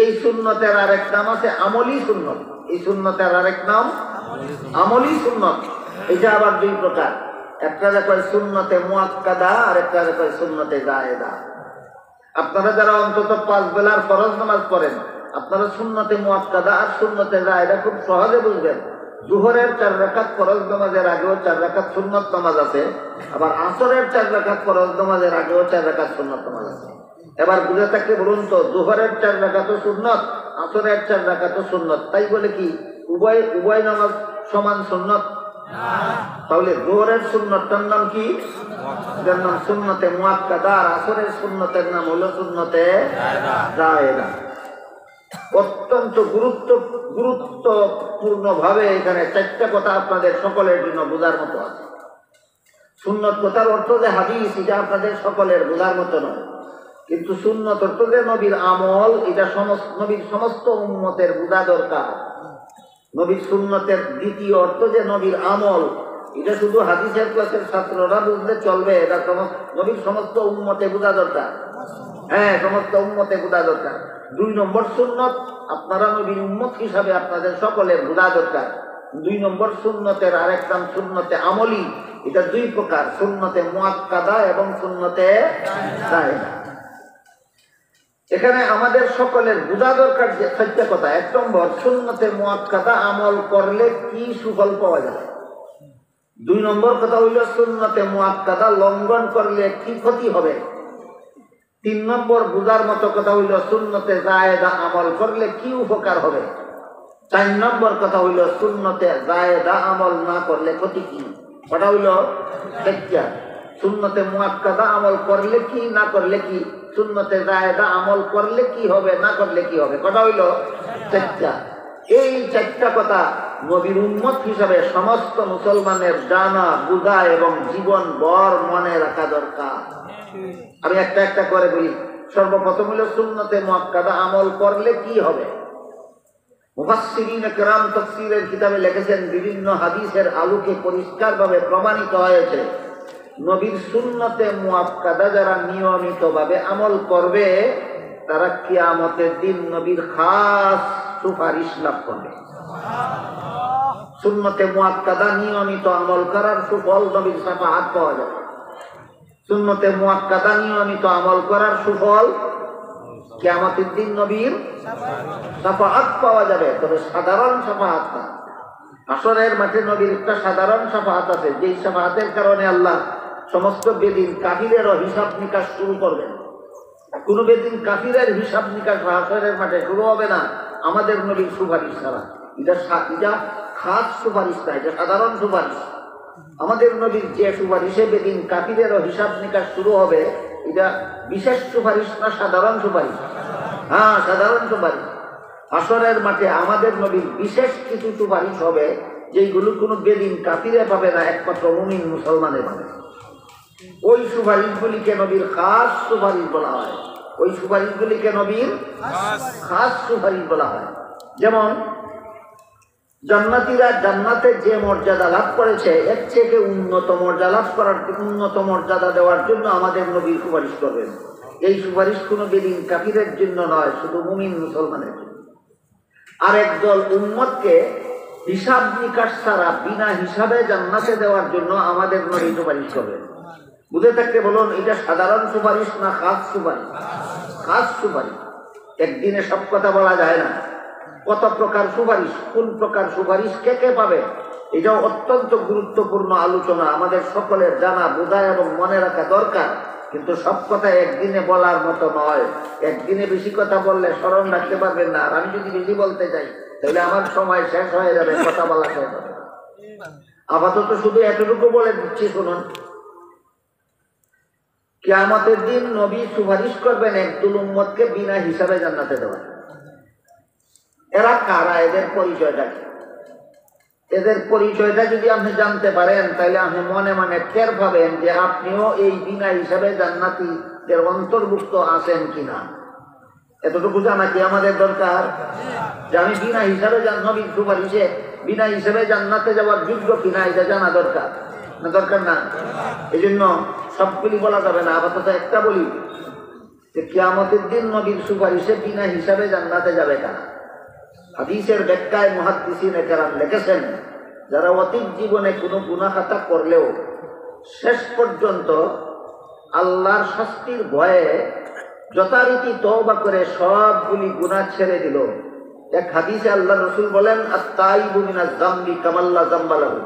S1: এই সুন্নতের আরেক নাম আছে আমলি সুন্নত। এই সুন্নতের আরেক নাম আমলি সুন্নত। এটা আবার 2 প্রকার। একটা কয় সুন্নতে মুআক্কাদা, আর একটা কয় সুন্নতে জায়েদা। আপনারা যারা অন্তত 5 বেলার ফরজ নামাজ পড়েন, আপনারা সুন্নতে মুআক্কাদা আর সুন্নতে জায়েদা খুব সহজে বুঝবেন। জোহরের 4 রাকাত ফরজ নামাজের আগেও 4 রাকাত সুন্নত নামাজ আছে, আবার আসরের 4 রাকাত ফরজ নামাজের আগেও 4 রাকাত সুন্নত নামাজ আছে। এবার বুঝে থাকলে বলুন তো, জোহরের 4 রাকাতও সুন্নত, আসরের 4 রাকাতও সুন্নত। তাই বলে কি উভয় নামাজ সমান সুন্নত? তাহলে জোহরের সুন্নতটার নাম কি? যার নাম সুন্নতে মুআক্কাদা, আর আসরের সুন্নতের নাম হলো সুন্নতে জায়েদা। অত্যন্ত গুরুত্বপূর্ণ ভাবে এখানে 4টা কথা আপনাদের সকলের জন্য বোঝার মতো আছে। সুন্নত কথার অর্থ যে হাদিস, এটা আপনাদের সকলের বোঝার মতো নয়, কিন্তু সুন্নত অর্থ যে নবীর আমল, এটা নবীর সমস্ত উম্মতের বোঝা দরকার। নবীর সুন্নতের দ্বিতীয় অর্থ যে নবীর আমল, এটা শুধু হাদিসের ক্লাসের ছাত্ররা বুঝলে চলবে, এটা নবীর সমস্ত উম্মতে বোঝা দরকার। হ্যাঁ, সমস্ত উম্মতে বোঝা দরকার। 2 নম্বর সুন্নত, আপনারা নবীর উম্মত হিসাবে আপনাদের সকলের বোঝা দরকার। 2 নম্বর সুন্নতের আরেক নাম সুন্নতে আমলি। এটা 2 প্রকার, সুন্নতে মুআক্কাদা এবং সুন্নতে জায়েদা। এখানে আমাদের সকলের বোঝা দরকার যে 4টা কথা। 1 নম্বর, সুন্নতে মুআক্কাদা আমল করলে কি সুফল পাওয়া যাবে। 2 নম্বর কথা হইল সুন্নতে মুআক্কাদা লঙ্ঘন করলে কি ক্ষতি হবে। 3 নম্বর বোঝার মতো কথা হইল সুন্নতে জায়েদা আমল করলে কি উপকার হবে। 4 নম্বর কথা হইল সুন্নতে জায়েদা আমল না করলে ক্ষতি কি। কথা হইল 4টা। সুন্নতে মুআক্কাদা আমল করলে কি, না করলে কি। সুন্নতে জায়েদা আমল করলে কি হবে, না করলে কি হবে। কথা হইল 4টা। এই 4টা কথা নবীর উম্মত হিসাবে সমস্ত মুসলমানের জানা, বুঝা এবং জীবন ভর মনে রাখা দরকার। আমি একটা একটা করে বলি। সর্বপ্রথম হলো সুন্নতে মুআক্কাদা আমল করলে কি হবে। মুফাসসিরিন কেরাম তাফসীরের কিতাবে লিখেছেন, বিভিন্ন হাদিসের আলোকে পরিষ্কারভাবে প্রমাণিত হয়েছে, নবীর সুন্নতে মুআক্কাদা যারা নিয়মিতভাবে আমল করবে, তারা কিয়ামতের দিন নবীর খাস সুপারিশ লাভ করবে। সুন্নতে মুআক্কাদা নিয়মিত আমল করার সুফল নবীর শাফাআত পাওয়া যাবে। সুন্নতে মুআক্কাদা নিয়মিত আমল করার সুফল কিয়ামতের দিন নবীর শাফাআত পাওয়া যাবে। তবে সাধারণ শাফাআত না। হাশরের মাঠে নবীর একটা সাধারণ শাফাআত আছে, যেই শাফাআতের কারণে আল্লাহ সমস্ত বেদিন কাফিরেরও হিসাব নিকাশ শুরু করবেন। কোন বেদিন কাফিরের হিসাব নিকাশ হাশরের মাঠে শুরু হবে না আমাদের নবীর সুপারিশ ছাড়া। এটা খাস সুপারিশ না, এটা সাধারণ সুপারিশ। আমাদের নবীর যে সুপারিশে বেদিন কাফিরেরও হিসাব নিকাশ শুরু হবে, এটা বিশেষ সুপারিশ না সাধারণ সুপারিশ? হ্যাঁ, সাধারণ সুপারিশ। হাশরের মাঠে আমাদের নবীর বিশেষ কিছু সুপারিশ হবে, যেইগুলো কোনো বেদিন কাফিরে পাবে না, একমাত্র মুমিন মুসলমানে পাবে। ওই সুপারিশগুলিকে নবীর খাস সুপারিশ বলা হয়। ওই সুপারিশগুলিকে নবীর খাস সুপারিশ বলা হয়। যেমন জান্নাতীরা জান্নাতে যে মর্যাদা লাভ করেছে, এর থেকে উন্নত মর্যাদা দেওয়ার জন্য আমাদের নবী সুপারিশ করবেন। এই সুপারিশ কোনো বেদিন কাফিরের জন্য নয়, শুধু মুমিন মুসলমানের জন্য। আর একদল উম্মতকে হিসাব নিকাশ ছাড়া বিনা হিসাবে জান্নাতে দেওয়ার জন্য আমাদের নবী সুপারিশ করবেন। বুঝে থাকতে বলুন, এটা সাধারণ সুপারিশ না খাস সুপারিশ? খাস সুপারিশ। একদিনে সব কথা বলা যায় না। কত প্রকার সুপারিশ, কোন প্রকার সুপারিশ কে কে পাবে, এটাও অত্যন্ত গুরুত্বপূর্ণ আলোচনা। আমাদের সকলের জানা, বোঝা এবং মনে রাখা দরকার। কিন্তু সব কথা একদিনে বলার মতো নয়। একদিনে বেশি কথা বললে স্মরণ রাখতে পারবেন না। আর আমি যদি বেশি বলতে চাই, তাহলে আমার সময় শেষ হয়ে যাবে, কথা বলা শেষ হবে। আপাতত শুধু এতটুকু বলে দিচ্ছি, শুনুন। কিয়ামতের দিন নবী সুপারিশ করবেন একদল উম্মতকে বিনা হিসাবে জান্নাতে দেওয়া। এরা কারা, এদের পরিচয়টা কি? এদের পরিচয়টা যদি আপনি জানতে পারেন, তাহলে আপনি মনে মনে টের পাবেন যে আপনিও এই বিনা হিসাবে জান্নাতীদের অন্তর্ভুক্ত আছেন কিনা। এতটুকু জানা কি আমাদের দরকার, যে আমি বিনা হিসাবে নবীর সুপারিশে বিনা হিসাবে জান্নাতে যাওয়ার যোগ্য কিনা এটা জানা দরকার না? দরকার না? এই জন্য সবগুলি বলা যাবে না, আপাতত একটা বলি যে কিয়ামতের দিন নবীর সুপারিশে বিনা হিসাবে জান্নাতে যাবে কারা। হাদিসের ব্যাখ্যায় মুহাদ্দিসিনে কেরাম লিখেছেন, যারা অতীত জীবনে কোনো গুনাহ খাতা করলেও শেষ পর্যন্ত আল্লাহর শাস্তির ভয়ে যথারীতি তওবা করে সবগুলি গুনাহ ছেড়ে দিল। এক হাদিসে আল্লাহ রসুল বলেন, আত-তাইবু মিনাজ যামবি কামাল্লা যামবা লাহু,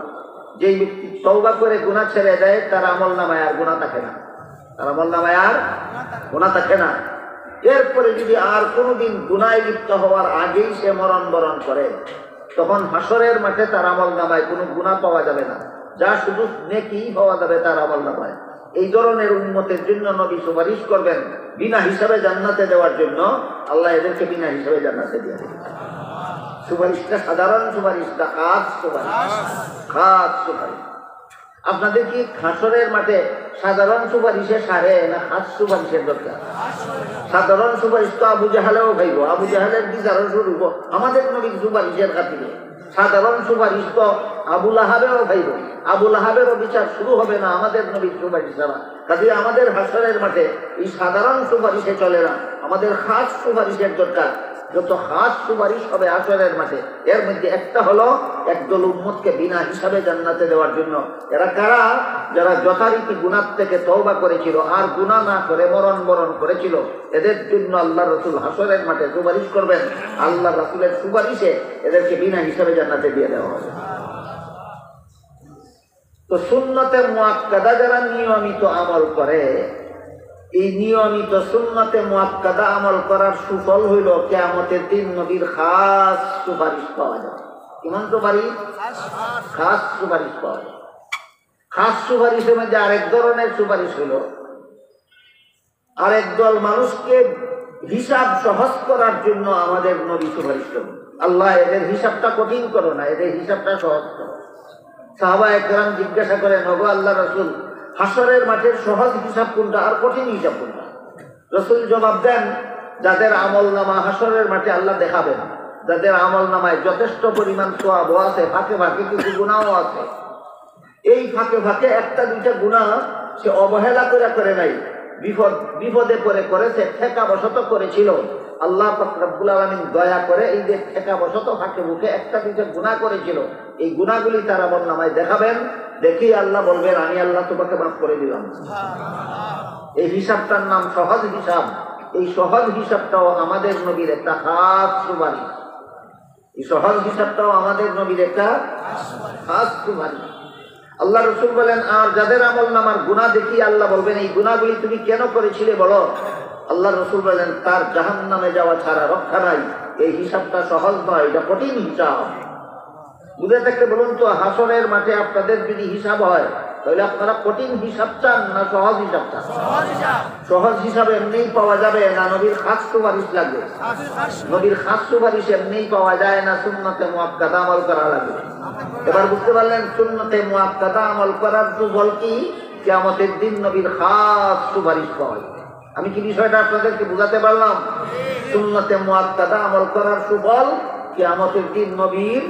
S1: যেই ব্যক্তি তওবা করে গুনাহ ছেড়ে দেয় তার আমলনামায় আর গুনাহ থাকে না, তার আমলনামায় আর গুনাহ থাকে না। এরপরে যদি আর কোনোদিন গুনাহে লিপ্ত হওয়ার আগেই সে মরণ বরণ করে, তখন হাসরের মাঠে তার আমলনামায় কোনো গুনাহ পাওয়া যাবে না, যা শুধু নেকি পাওয়া যাবে তার আমলনামায়। এই ধরনের উম্মতের জন্য নবী সুপারিশ করবেন বিনা হিসাবে জান্নাতে দেওয়ার জন্য। আল্লাহ এদেরকে বিনা হিসাবে জান্নাতে দিয়ে দেবেন। সুপারিশটা সাধারণ সুপারিশ না, খাস সুপারিশ, খাস সুপারিশ। আপনাদের কি হাসরের মাঠে সাধারণ সুপারিশে সারে না খাস সুপারিশের দরকার? সাধারণ সুপারিশ তো আবু জাহালেও ভাইব, আবু জাহালের বিচারও শুরু আমাদের নবীর সুপারিশের খাতিরে। সাধারণ সুপারিশ তো আবু লাহাবেও ভাইব, আবু লাহাবেরও বিচার শুরু হবে না আমাদের নবীর সুপারিশ ছাড়া। কাজে আমাদের হাসরের মাঠে এই সাধারণ সুপারিশে চলে না, আমাদের খাস সুপারিশের দরকার। যত খাস সুপারিশ হবে হাসরের মাঠে, এর মধ্যে একটা হলো একদল উম্মতকে বিনা হিসাবে জান্নাতে দেওয়ার জন্য। এরা কারা? যারা যথারীতি গুনাহ থেকে তওবা করেছিল আর গুনাহ না করে মরণ বরণ করেছিল, এদের জন্য আল্লাহ রসুল হাসরের মাঠে সুপারিশ করবেন। আল্লাহ রসুলের সুপারিশে এদেরকে বিনা হিসাবে জান্নাতে দিয়ে দেওয়া হবে। তো সুন্নতে মুআক্কাদা যারা নিয়মিত আমল করে, এই নিয়মিত সুন্নতে মুআক্কাদা আমল করার সুফল হইল কিয়ামতের দিন নবীর খাস সুপারিশ পাওয়া যায়। কেমন সুপারিশ? খাস সুপারিশ পাওয়া যায়। খাস সুপারিশের মধ্যে আরেক ধরনের সুপারিশ হইল, আরেক দল মানুষকে হিসাব সহজ করার জন্য আমাদের নবী সুপারিশ করবেন। আল্লাহ এদের হিসাবটা কঠিন করো না, এদের হিসাবটা সহজ করো। সাহাবায়ে কেরাম জিজ্ঞাসা করেন, ওগো আল্লাহ রসুল, হাসরের মাঠের সহজ হিসাব কোনটা আর কঠিন হিসাব কোনটা? রসুল জবাব দেন, যাদের আমল নামা হাসরের মাঠে আল্লাহ দেখাবেন, যাদের আমল নামায় যথেষ্ট পরিমাণ সওয়াবও আছে, ফাঁকে ফাঁকে কিছু গুনাহও আছে, এই ফাঁকে ফাঁকে একটা দুইটা গুনাহ সে অবহেলা করে নাই, বিপদে পড়ে করেছে, ঠেকাবশত করেছিল। আল্লাহ পাক রব্বুল আলামিন দয়া করে এই যে ঠেকাবশত ফাঁকে বুকে একটা দুইটা গুনাহ করেছিল, এই গুনাহগুলি তার আমলনামায় দেখাবেন। দেখি আল্লাহ বলবেন, আমি আল্লাহ তোমাকে মাফ করে দিলাম। এই হিসাবটার নাম সহজ হিসাব। এই সহজ হিসাবটাও আমাদের নবীর একটা খাস সুপারিশ। এই সহজ হিসাবটাও আমাদের নবীর একটা খাস সুপারিশ। আল্লাহ রসুল বলেন, আর যাদের আমলনামার গুনাহ দেখি আল্লাহ বলবেন, এই গুনাহগুলি তুমি কেন করেছিলে বলো। আল্লাহ রসুল বলেন, তার জাহান্নামে যাওয়া ছাড়া রক্ষা নাই। এই হিসাবটা সহজ নয়, এটা কঠিন হিসাব। বুঝে থাকতে বলুন তো, হাসরের মাঠে আপনাদের যদি হিসাব হয়, তাহলে আপনারা কঠিন হিসাব চান না সহজ হিসাব চান? সহজ হিসাব এমনিই পাওয়া যাবে না নবীর খাস সুপারিশ লাগবে? নবীর খাস সুপারিশ এমনিই পাওয়া যায় না, সুন্নতে মুআক্কাদা আমল করা লাগবে। এবার বুঝতে পারলেন সুন্নতে মুআক্কাদা আমল করার সুফল কি? কিয়ামতের দিন নবীর খাস সুপারিশ পাওয়া যাবে। আমি কি বিষয়টা আপনাদেরকে বুঝাতে পারলাম? সুন্নতে মুআক্কাদা আমল করার সুফল কিয়ামতের দিন নবীর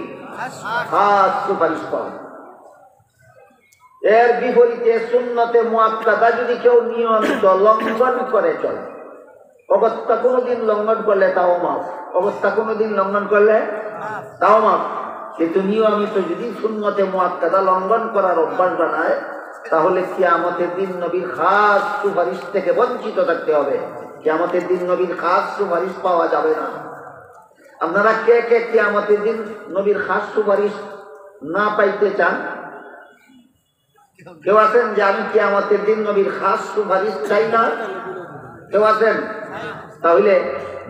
S1: খাস সুপারিশ পাওয়া যাবে। এর বিপরীতে সুন্নতে মুআক্কাদা যদি কেউ নিয়মিত লঙ্ঘন করে চলে, অবস্থা কোনোদিন লঙ্ঘন করলে তাও মাফ, অবস্থা কোনোদিন লঙ্ঘন করলে তাও মাফ। কিন্তু নিয়মিত যদি সুন্নতে মুআক্কাদা লঙ্ঘন করার অভ্যাস বানায়, তাহলে কিয়ামতের দিন নবীর খাস সুপারিশ থেকে বঞ্চিত থাকতে হবে। কিয়ামতের দিন নবীর খাস সুপারিশ পাওয়া যাবে না। আপনারা কে কে কিয়ামতের দিন নবীর খাস সুপারিশ না পাইতে চান? কেউ আছেন যে আমি কিয়ামতের দিন নবীর খাস সুপারিশ চাই না? কেউ আছেন? তাহলে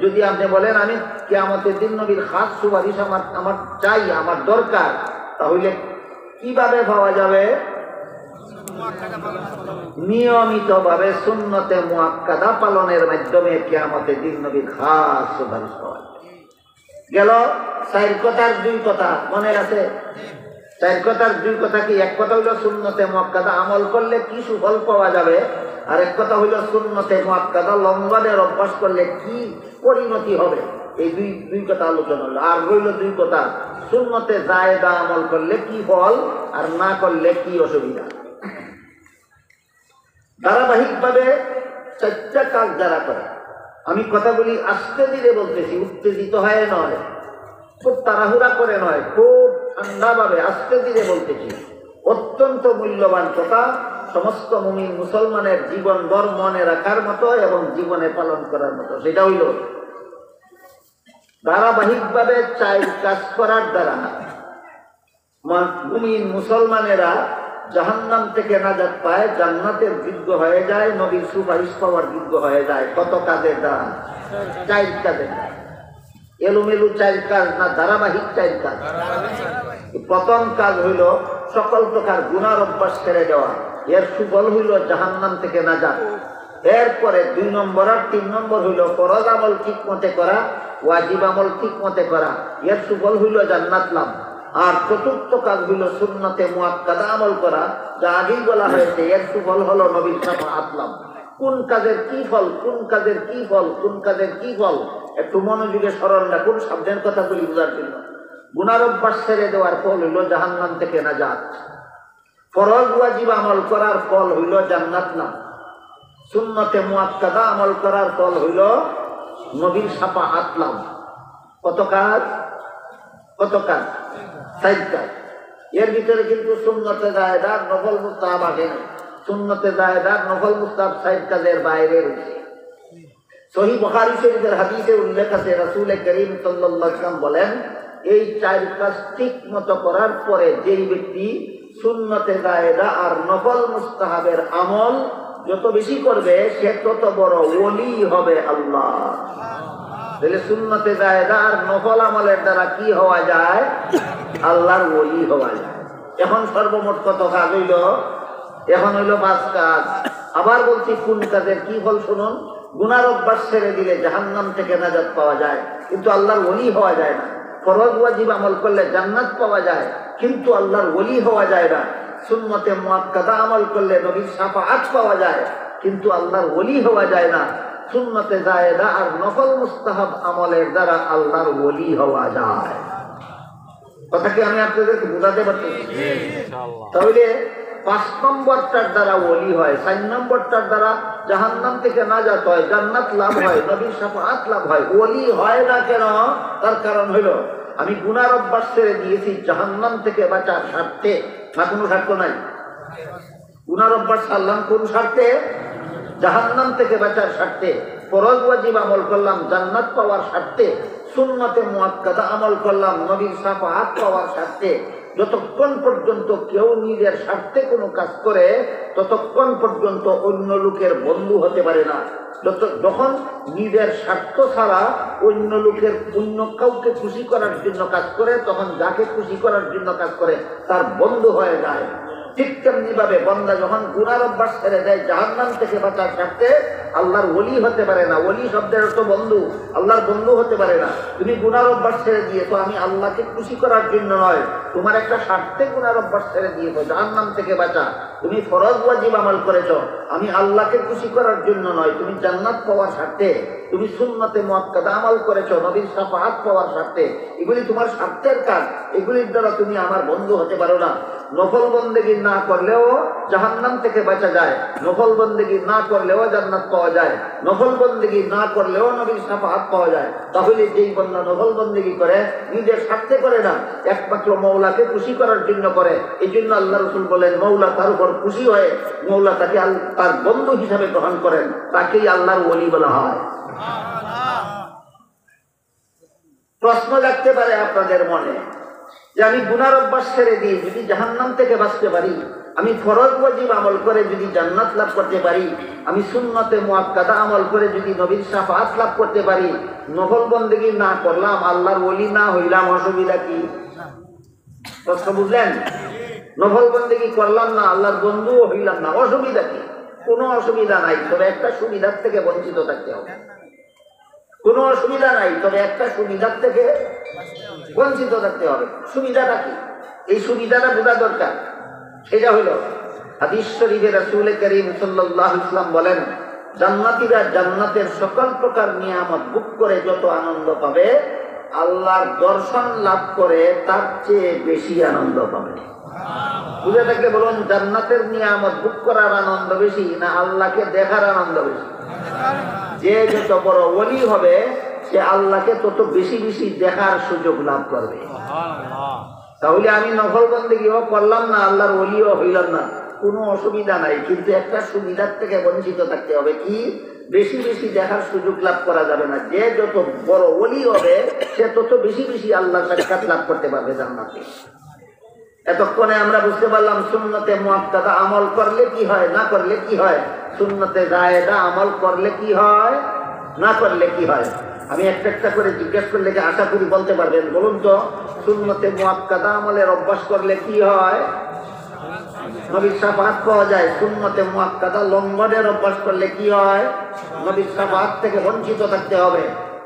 S1: যদি আপনি বলেন আমি কিয়ামতের দিন নবীর খাস সুপারিশ আমার চাই, আমার দরকার, তাহলে কিভাবে পাওয়া যাবে? নিয়মিতভাবে সুন্নতে মুআক্কাদা পালনের মাধ্যমে কিয়ামতের দিন নবীর খাস সুপারিশ পাওয়া যাবে। গেল চার কথার দুই কথা, মনে আছে? চার কথার দুই কথা কি? এক কথা হইল সুন্নতে মুআক্কাদা আমল করলে কি সুফল পাওয়া যাবে, আর এক কথা হইল সুন্নতে মুআক্কাদা লঙ্ঘনের অভ্যাস করলে কি পরিণতি হবে। এই দুই কথা আলোচনা হলো। আর রইল দুই কথা, সুন্নতে জায়েদা আমল করলে কি ফল আর না করলে কি অসুবিধা। ধারাবাহিকভাবে 4টা কাজ যারা করে, আমি কথাগুলি আস্তে ধীরে বলতেছি, উত্তেজিত হয়ে নয়, খুব তাড়াহুড়া করে নয়, খুব ঠান্ডাভাবে আস্তে ধীরে বলতেছি। অত্যন্ত মূল্যবান কথা, সমস্ত মুমিন মুসলমানের জীবনভর মনে রাখার মতো এবং জীবনে পালন করার মতো। সেটা হইল ধারাবাহিকভাবে 4 কাজ করার দ্বারা মুমিন মুসলমানেরা জাহান্নাম থেকে নাজাত পায়, জান্নাতের যোগ্য হয়ে যায়, নবীর সুপারিশ পাওয়ার যোগ্য হয়ে যায়। কত কাজের দ্বারা? 4 কাজের দ্বারা। এলোমেলু 4 কাজ না, ধারাবাহিক 4 কাজ। প্রথম কাজ হইল সকল প্রকার গুনার অভ্যাস ছেড়ে দেওয়া, এর সুফল হইল জাহান্নাম থেকে নাজাত। এরপরে 2 নম্বর আর 3 নম্বর হইল ফরজ আমল ঠিক মতে করা, ওয়াজিব আমল ঠিক মতে করা, এর সুফল হইল জান্নাত লাভ। আর চতুর্থ কাজ হইল সুন্নতে মুআক্কাদা আমল করা, যা আগেই বলা হয়েছে, এর সুফল হলো নবীর শাফাআত লাভ। কোন কাজের কি ফল, কোন কাজের কি ফল, কোন কাজের কি ফল, একটু মনোযোগে স্মরণ রাখুন সাবধান কথাগুলি বোঝার জন্য। গুনার অভ্যাস ছেড়ে দেওয়ার ফল হইল জাহান্নাম থেকে নাজাত। ফরজ ওয়াজিব আমল করার ফল হইল জান্নাত লাভ। সুন্নতে মুআক্কাদা আমল করার ফল হইল নবীর শাফাআত লাভ। কত কাজ? কত কাজ? 4 কাজ। এর ভিতরে কিন্তু সুন্নতে জায়েদা, নফল মুস্তাহাব আসে না। সুন্নতে জায়েদা, নফল মুস্তাহাব 4 কাজের বাইরে রয়েছে। সহিহ বুখারী শরীফের হাদিসে উল্লেখ আছে, রাসূল করিম সাল্লাল্লাহু আলাইহি ওয়াসাল্লাম বলেন, এই 4 কাজ ঠিক মতো করার পরে যেই ব্যক্তি সুন্নতে জায়েদা আর নফল মুস্তাহাবের আমল যত বেশি করবে, সে তত বড় ওলি হবে আল্লাহ। তাহলে সুন্নতে জায়েদা আর নফল আমলের দ্বারা কি হওয়া যায়? আল্লাহর ওলি হওয়া যায়। এখন সর্বমোট কত কাজ হইল? এখন হইল 5 কাজ। আবার বলছি, কোন কাজের কি ফল শুনুন। গুনার অভ্যাস ছেড়ে দিলে জাহান্নাম থেকে নাজাত পাওয়া যায়, কিন্তু আল্লাহর ওলি হওয়া যায় না। ফরজ ওয়াজিব আমল করলে জান্নাত পাওয়া যায়, কিন্তু আল্লাহর ওলি হওয়া যায় না। সুন্নতে মুআক্কাদা আমল করলে নবীর শাফাআত পাওয়া যায়, কিন্তু আল্লাহর ওলি হওয়া যায় না। সুন্নতে জায়েদা আর নফল মুস্তাহাব আমলের দ্বারা আল্লাহর ওলি হওয়া যায়। কথা কি আমি আপনাদেরকে বোঝাতে পারছি? তাহলে 5 নম্বরটার দ্বারা ওলি হয়, 4 নম্বরটার দ্বারা জাহান্নাম থেকে নাজাত হয়, জান্নাত লাভ হয়, নবীর শাফাআত লাভ হয়। ওলি হয় না কেন? তার কারণ হইল আমি গুনার অভ্যাস ছেড়ে দিয়েছি জাহান্নাম থেকে বাঁচার স্বার্থে, না কোনো স্বার্থ নাই। গুনার অভ্যাস ছাড়লাম কোন স্বার্থে? জাহান্নাম থেকে বাঁচার স্বার্থে। ফরজ ওয়াজিব আমল করলাম জান্নাত পাওয়ার স্বার্থে। সুন্নতে মুআক্কাদা আমল করলাম নবীর শাফাআত পাওয়ার স্বার্থে। যতক্ষণ পর্যন্ত কেউ নিজের স্বার্থে কোনো কাজ করে, ততক্ষণ পর্যন্ত অন্য লোকের বন্ধু হতে পারে না। যখন নিজের স্বার্থ ছাড়া অন্য লোকের, অন্য কাউকে খুশি করার জন্য কাজ করে, তখন যাকে খুশি করার জন্য কাজ করে তার বন্ধু হয়ে যায়। ঠিক তেমনি ভাবে বান্দা যখন গুনার অভ্যাস ছেড়ে দেয় জাহান্নাম থেকে বাঁচার স্বার্থে, আল্লাহর ওলি হতে পারে না। ওলি শব্দের অর্থ বন্ধু, আল্লাহর বন্ধু হতে পারে না। তুমি গুনার অভ্যাস ছেড়ে দিয়েছো, আমি আল্লাহকে খুশি করার জন্য নয়, তোমার একটা স্বার্থে গুনার অভ্যাস ছেড়ে দিয়েছো, জাহান্নাম থেকে বাঁচা। তুমি ফরজ ওয়াজিব আমল করেছো, আমি আল্লাহকে খুশি করার জন্য নয়, তুমি জান্নাত পাওয়ার স্বার্থে। তুমি সুন্নতে মুআক্কাদা আমল করেছো নবীর শাফাআত পাওয়ার স্বার্থে। এগুলি তোমার স্বার্থের কাজ, এগুলির দ্বারা তুমি আমার বন্ধু হতে পারো না। নফল বন্দেগী না করলেও জাহান্নাম থেকে বাঁচা যায়, নফল বন্দেগী না করলেও জান্নাত পাওয়া যায়, নফল বন্দেগী না করলেও নবীর শাফাআত পাওয়া যায়। তাহলে যেই বান্দা নফল বন্দেগী করে নিজের স্বার্থে করে না, একমাত্র মওলাকে খুশি করার জন্য করে, এই জন্য আল্লাহ রাসূল বলেন মওলা তার উপর খুশি হয়ে মওলা তাকে তার বন্ধু হিসাবে গ্রহণ করেন, তাকেই আল্লাহর ওলি বলা হয়। প্রশ্ন জাগতে পারে আপনাদের মনে যে আমি গুনার অভ্যাস ছেড়ে দিয়ে যদি জাহান্নাম থেকে বাঁচতে পারি, আমি ফরজ ওয়াজিব আমল করে যদি জান্নাত লাভ করতে পারি, আমি সুন্নতে মুআক্কাদা আমল করে যদি নবীর শাফাআত লাভ করতে পারি, নফল বন্দেগী না করলাম, আল্লাহর ওলি না হইলাম, অসুবিধা কি? প্রশ্ন বুঝলেন? নফল বন্দেগী করলাম না, আল্লাহর বন্ধুও হইলাম না, অসুবিধা কি? কোনো অসুবিধা নাই, তবে একটা সুবিধার থেকে বঞ্চিত থাকতে হবে। কোনো অসুবিধা নাই, তবে একটা সুবিধার থেকে বঞ্চিত থাকতে হবে। সুবিধাটা কি? এই সুবিধাটা বোঝা দরকার। সেটা হলো হাদিস শরীফে রাসূল করিম সাল্লাল্লাহু আলাইহি ওয়াসাল্লাম বলেন, জান্নাতীরা জান্নাতের সকল প্রকার নিয়ামত ভোগ করে যত আনন্দ পাবে, আল্লাহর দর্শন লাভ করে তার চেয়ে বেশি আনন্দ পাবে। বুঝে থাকলে বলুন, জান্নাতের নিয়ামত ভোগ করার আনন্দ বেশি না আল্লাহকে দেখার আনন্দ বেশি? যে যত বড় ওলি হবে সে আল্লাহকে তত বেশি বেশি দেখার সুযোগ লাভ করবে। তাহলে আমি নফল বন্দেগীও করলাম না, আল্লাহর ওলিও হইলাম না, কোনো অসুবিধা নাই, কিন্তু একটা সুবিধার থেকে বঞ্চিত থাকতে হবে। কি? বেশি বেশি দেখার সুযোগ লাভ করা যাবে না। যে যত বড় ওলি হবে সে তত বেশি বেশি আল্লাহর সাক্ষাৎ লাভ করতে পারবে জান্নাতে। এতক্ষণে আমরা বুঝতে পারলাম সুন্নতে মুআক্কাদা আমল করলে কি হয়, না করলে কি হয়। সুন্নতে জায়েদা আমল করলে কি হয়, না করলে কি হয়। আমি একটা একটা করে জিজ্ঞেস করলে যে আশা করি বলতে পারবেন। বলুন তো, সুন্নতে মুআক্কাদা আমলের অভ্যাস করলে কি হয়? নবীর শাফাআত পাওয়া যায়। সুন্নতে মুআক্কাদা লঙ্ঘনের অভ্যাস করলে কি হয়? নবীর শাফাআত থেকে বঞ্চিত থাকতে হবে।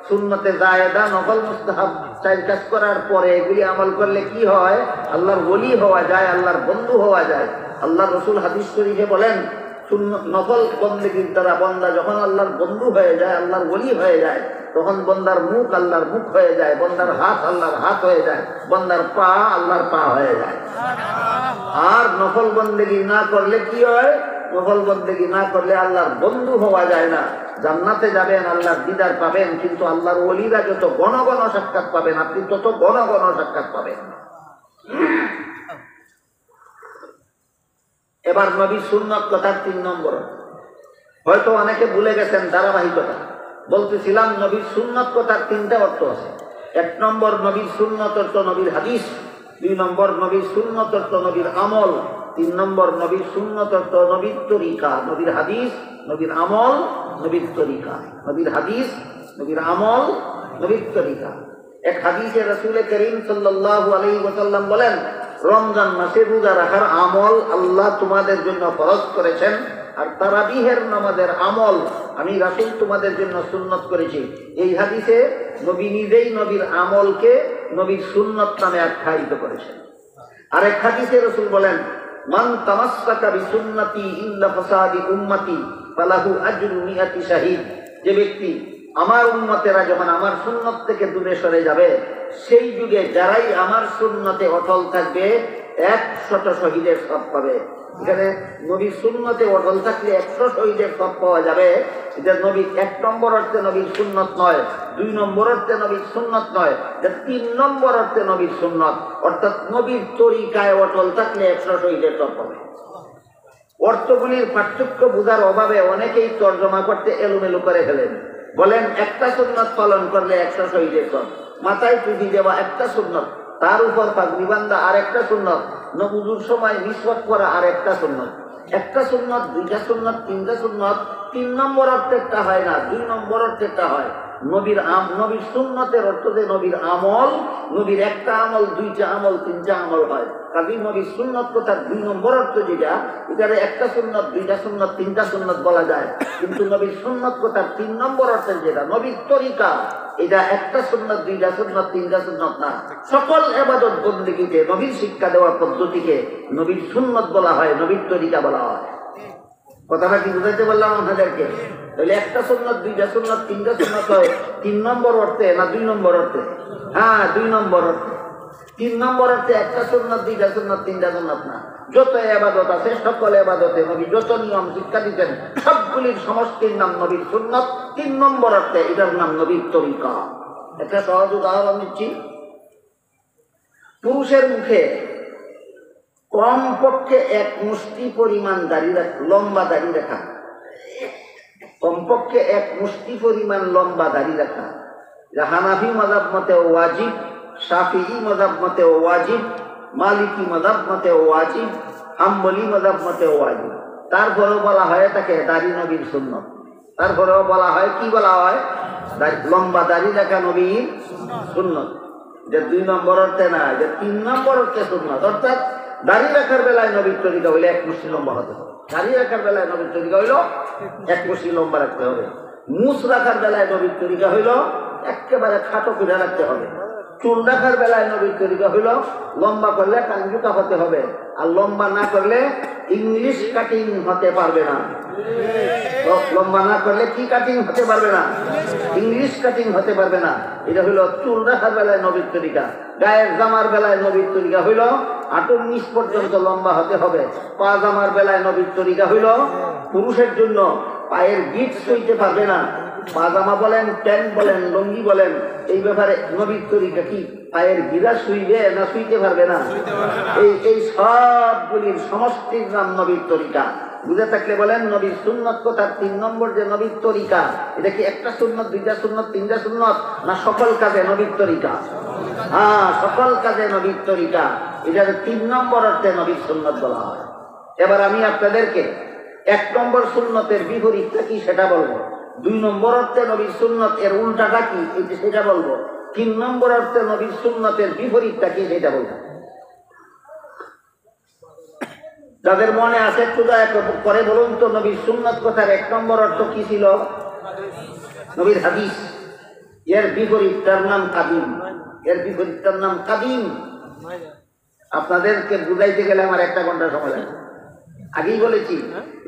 S1: সুন্নতে জায়েদা নফল মুস্তাহাব চাই কাজ করার পরে এগুলি আমল করলে কি হয়? আল্লাহর ওলি হওয়া যায়, আল্লাহর বন্ধু হওয়া যায়। আল্লাহ রসুল হাদিস শরীফে বলেন, নফল বন্দেগীর দ্বারা বন্দা যখন আল্লাহর বন্ধু হয়ে যায়, আল্লাহর ওলি হয়ে যায়, তখন বন্দার মুখ আল্লাহর মুখ হয়ে যায়, বন্দার হাত আল্লাহর হাত হয়ে যায়, বন্দার পা আল্লাহর পা হয়ে যায়। আর নফল বন্দেগী না করলে কি হয়? নফল বন্দেগী না করলে আল্লাহর বন্ধু হওয়া যায় না। জান্নাতে যাবেন, আল্লাহর দিদার পাবেন, কিন্তু আল্লাহর ওলিরা যত ঘন ঘন সাক্ষাৎ পাবেন, আপনি তত ঘন ঘন সাক্ষাৎ পাবেন। এবার নবীর সুন্নত কথার 3 নম্বর, হয়তো অনেকে ভুলে গেছেন ধারাবাহিকতা। বলতেছিলাম নবীর সুন্নত কথার 3টা অর্থ আছে। 1 নম্বর নবীর সুন্নত অর্থ নবীর হাদিস, 2 নম্বর নবীর সুন্নত অর্থ নবীর আমল, 3 নম্বর নবীর সুন্নত অর্থ নবীর তরিকা। নবীর হাদিস, নবীর আমল, নবীর তরিকা। নবীর হাদিস, নবীর আমল, নবীর তরিকা। এক হাদিসে রাসূল করিম সাল্লাল্লাহু আলাইহি ওয়াসাল্লাম বলেন, রমজান মাসে রোজা রাখার আমল আল্লাহ তোমাদের জন্য ফরজ করেছেন, আর তারাবিহের নামাজের আমল আমি রাসূল তোমাদের জন্য সুন্নত করেছি। এই হাদিসে নবী নিজেই নবীর আমলকে নবীর সুন্নত নামে আখ্যায়িত করেছেন। আরেক হাদিসে রাসূল বলেন, মান তামাসসাকা বিসুন্নতি ইল্লা ফাসাদি উম্মতি ফালাহু আজরু মিআতি শাহীদ। যে ব্যক্তি আমার উম্মতেরা যখন আমার সুন্নত থেকে দূরে সরে যাবে, সেই যুগে যারাই আমার সুন্নতে অটল থাকবে 100 শহীদের সব পাবে। এখানে নবীর সুন্নতে অটল থাকলে 100 শহীদের সব পাওয়া যাবে। এটা নবীর 1 নম্বর অর্থে নবীর সুন্নত নয়, 2 নম্বর অর্থে নবীর সুন্নত নয়, 3 নম্বর অর্থে নবীর সুন্নত, অর্থাৎ নবীর তরিকায় অটল থাকলে 100 শহীদের সব পাবে। অর্থগুলির পার্থক্য বোঝার অভাবে অনেকেই তর্জমা করতে এলোমেলো করে ফেলেন। বলেন একটা সুন্নত পালন করলে 100 শহীদের সব, মাথায় টুপি দেওয়া একটা সুন্নত, তার উপর পাগড়ি বান্ধা আর একটা সুন্নত, নবুজুর সময় মিসওয়াক করা আর একটা সুন্নত। একটা সুন্নত, 2টা সুন্নত, 3টা সুন্নত, 3 নম্বর অর্থেরটা হয় না, 2 নম্বর অর্থেরটা হয়। নবীর সুন্নতের অর্থ যে নবীর আমল, নবীর একটা আমল, 2টা আমল, 3টা আমল হয়। কাজী নবীর সুন্নত কথার 2 নম্বর অর্থ যেটা, এটারে একটা সুন্নত, 2টা সুন্নত, 3টা সুন্নত বলা যায়। কিন্তু নবীর সুন্নত কথার 3 নম্বর অর্থের যেটা নবীর তরিকা, এটা একটা সুন্নত, 2টা সুন্নত, 3টা সুন্নত না। সকল ইবাদত বন্দেগীতে নবীর শিক্ষা দেওয়ার পদ্ধতিকে নবীর সুন্নত বলা হয়, নবীর তরিকা বলা হয়। কথাটা কি বুঝাইতে বললাম আপনাদেরকে? তাহলে একটা সুন্নত, 2টা সুন্নত, 3টা সুন্নত হয় 3 নম্বর অর্থে না 2 নম্বর অর্থে? হ্যাঁ, 2 নম্বর অর্থে। 3 নম্বর অর্থে একটা সুন্নত, 2টা সুন্নত, 3টা সুন্নত না। যত ইবাদত আছে সকল ইবাদতে নবী যত নিয়ম শিক্ষা দিতেন সবগুলির সমষ্টির নাম নবীর সুন্নত। 3 নম্বর অর্থে এটার নাম নবীর তরিকা। একটা সহজ উদাহরণ দিচ্ছি। পুরুষের মুখে কমপক্ষে 1 মুষ্টি পরিমাণ লম্বা দাড়ি রাখা, কমপক্ষে 1 মুষ্টি পরিমাণ লম্বা দাড়ি রাখা হানাফি মাযহাব মতে ওয়াজিব, শাফিঈ মাযহাব মতে ওয়াজিব, মালিকি মাযহাব মতে ওয়াজিব, হাম্বলি মাযহাব মতে ওয়াজিব। তারপরেও বলা হয় তাকে দাড়ি নবীর সুন্নত। তারপরেও বলা হয়, কি বলা হয়? লম্বা দাড়ি রাখা নবীর সুন্নত। যে 2 নম্বর অর্থে না, যে 3 নম্বর অর্থে সুন্নত। অর্থাৎ দাড়ি রাখার বেলায় নবীর তরিকা হইলে 1 মুষ্টি লম্বা হতে হবে। দাড়ি রাখার বেলায় নবীর তরিকা হইল 1 মুষ্টি লম্বা রাখতে হবে। মুছ রাখার বেলায় নবীর তরিকা হইল একেবারে খাটো করে রাখতে হবে। চুল রাখার বেলায় নবীর তরিকা হইল লম্বা করলে কাঞ্জুকা হতে হবে, আর লম্বা না করলে ইংলিশ কাটিং হতে পারবে না। লম্বা না করলে কি কাটিং হতে পারবে না? ইংলিশ কাটিং হতে পারবে না। এটা হইল চুল রাখার বেলায় নবীর তরিকা। গায়ের জামার বেলায় নবীর তরিকা হইল হাঁটুর নিচ পর্যন্ত লম্বা হতে হবে। পা জামার বেলায় নবীর তরিকা হইল পুরুষের জন্য পায়ের গিট সইতে পারবে না। পাজামা বলেন, প্যান্ট বলেন, লুঙ্গি বলেন, এই ব্যাপারে নবীর তরিকা কি পায়ের গিরা শুইবে না শুইতে পারবে না? এই সবগুলির সমষ্টির নাম নবীর তরিকা। বুঝে থাকলে বলেন নবীর সুন্নত কথার 3 নম্বর যে নবীর তরিকা, এটা কি একটা সুন্নত, 2টা সুন্নত, 3টা সুন্নত, না সকল কাজে নবীর তরিকা? হ্যাঁ, সকল কাজে নবীর তরিকা। এটাকে 3 নম্বর অর্থে নবীর সুন্নত বলা হয়। এবার আমি আপনাদেরকে 1 নম্বর সুন্নতের বিপরীতটা কি সেটা বলবো। 2 নম্বর অর্থে নবীর সুন্নত এর উল্টাটা কি সেটা বলবো। 3 নম্বর অর্থে নবীর সুন্নতের বিপরীতটা কি সেটা বলবো। যাদের মনে আছে একটু দয়া করে বলুন তো, নবীর সুন্নত কথার 1 নম্বর অর্থ কি ছিল? নবীর হাদিস। এর বিপরীতটার নাম কাদিম। এর বিপরীতটার নাম কাদিম। আপনাদেরকে বুঝাইতে গেলে আমার 1 ঘন্টা সময় লাগে। আগেই বলেছি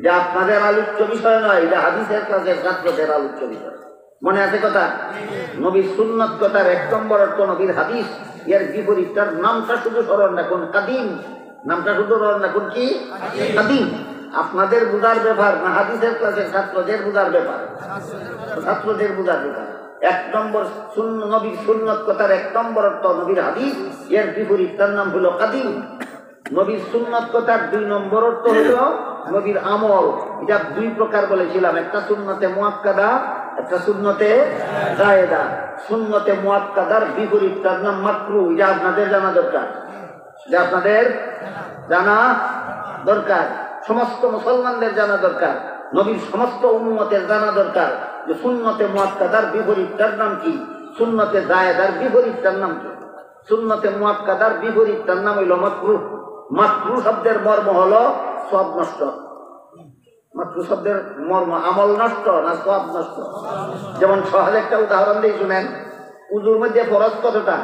S1: যে আপনাদের আলোচ্য বিষয় নয়, এটা হাদিসের ক্লাসের ছাত্রদের আলোচ্য বিষয়। মনে আছে কথা? নবীর সুন্নত কথার 1 নম্বর অর্থ নবীর হাদিস। এর বিপরীতটার নামটা শুধু স্মরণ রাখুন, কাদিম। নামটা শুধু স্মরণ রাখুন, কি? কাদিম। আপনাদের বুঝার ব্যাপার না হাদিসের ক্লাসের ছাত্রদের বুঝার ব্যাপার? ছাত্রদের বুঝার ব্যাপার। 1 নম্বর নবীর সুন্নত কথার 1 নম্বর অর্থ নবীর হাদিস। এর বিপরীতটার নাম হলো কাদিম। নবীর সুন্নত কথার 2 নম্বর অর্থ হলো নবীর আমল। এটা 2 প্রকার বলেছিলাম, একটা সুন্নতে মুআক্কাদা, একটা সুন্নতে জায়েদা। সুন্নতে মুআক্কাদার বিপরীতটার নাম মাকরুহ। এটা আপনাদের জানা দরকার, যে আপনাদের জানা দরকার, সমস্ত মুসলমানদের জানা দরকার, নবীর সমস্ত উম্মতের জানা দরকার যে সুন্নতে মুআক্কাদার বিপরীতটার নাম কি, সুন্নতে জায়েদার বিপরীতটার নাম কি। সুন্নতে মুআক্কাদার বিপরীতটার নাম হইল মাকরুহ। মাকরুহ শব্দের মর্ম হলো সব নষ্ট। মাকরুহ শব্দের মর্ম আমল নষ্ট না সব নষ্ট। যেমন সহজ একটা উদাহরণ দিয়ে শুনেন। উজুর মধ্যে ফরজ কতটা?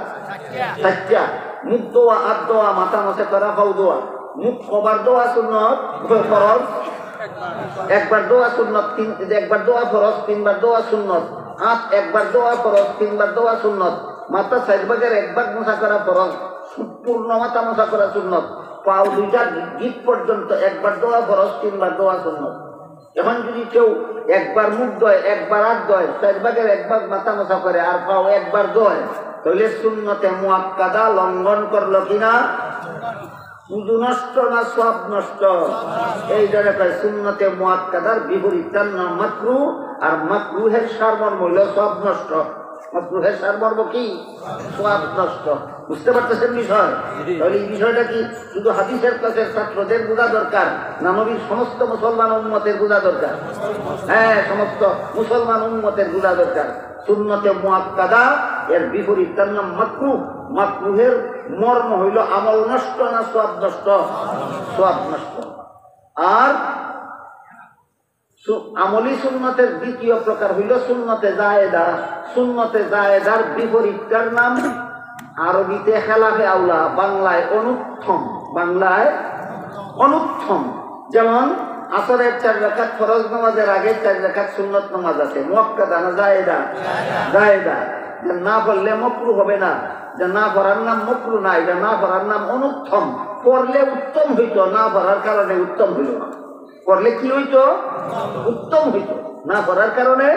S1: 4টা। মুখ দোয়া, হাত দোয়া, মাথা মশা করা, পাও দোয়া। মুখ কবার দোয়া সুন্নত, ফরজ। 1বার দোয়া সুন্নত, 1বার দোয়া ফরজ, 3বার দোয়া সুন্নত। হাত 1বার দোয়া ফরজ, 3বার দোয়া সুন্নত। মাথা 4 ভাগের 1 ভাগ মোছা করা ফরজ, পূর্ণ মাথা মোছা করা সুন্নত। পাও 2টা গিট পর্যন্ত 1বার দোয়া ফরজ, 3বার দোয়া সুন্নত। এখন যদি কেউ 1বার মুখ ধোয়, 1বার হাত ধোয়, 4 ভাগের 1 ভাগ মাথা মোছা করে আর পাও 1বার ধোয়, তাহলে সুন্নতে মুআক্কাদা লঙ্ঘন করলো কিনা? উযু নষ্ট না সব নষ্ট? এই জায়গায় সুন্নতে মুআক্কাদার বিপরীতটার নাম মাকরুহ। আর মাকরুহের সারমর্ম হইল সব নষ্ট। মাকরুহের সারমর্ম কি? সব নষ্ট। বুঝতে পারতেছেন বিষয়? তাহলে এই বিষয়টা কি শুধু হাদিসের ক্লাসের ছাত্রদের বোঝা দরকার না নবীর সমস্ত মুসলমান উম্মতের বোঝা দরকার? হ্যাঁ, সমস্ত মুসলমান উম্মতের বোঝা দরকার। সুন্নতে মুআক্কাদা এর বিপরীতটার নাম মাকরুহ। মাকরুহের মর্ম হইল আমল নষ্ট না সব নষ্ট? সব নষ্ট। আর আমলি সুন্নতের 2য় প্রকার হইল সুন্নতে জায়েদা। সুন্নতে জায়েদার বিপরীতটার নাম আরবিতে খেলাফে আউলা, বাংলায় অনুত্তম। বাংলায় অনুত্তম। যেমন আসরের 4 রাকাত ফরজ নামাজের আগে 4 রাকাত সুন্নত নামাজ আছে, মুআক্কাদা না জায়েদা? জায়েদা। না পড়লে মাকরুহ হবে না, যে না পড়ার নাম মাকরুহ না, এটা না পড়ার নাম অনুত্তম। পড়লে উত্তম হইতো, না পড়ার কারণে উত্তম হইল না। পড়লে কি হইতো? উত্তম হইতো, না পড়ার কারণে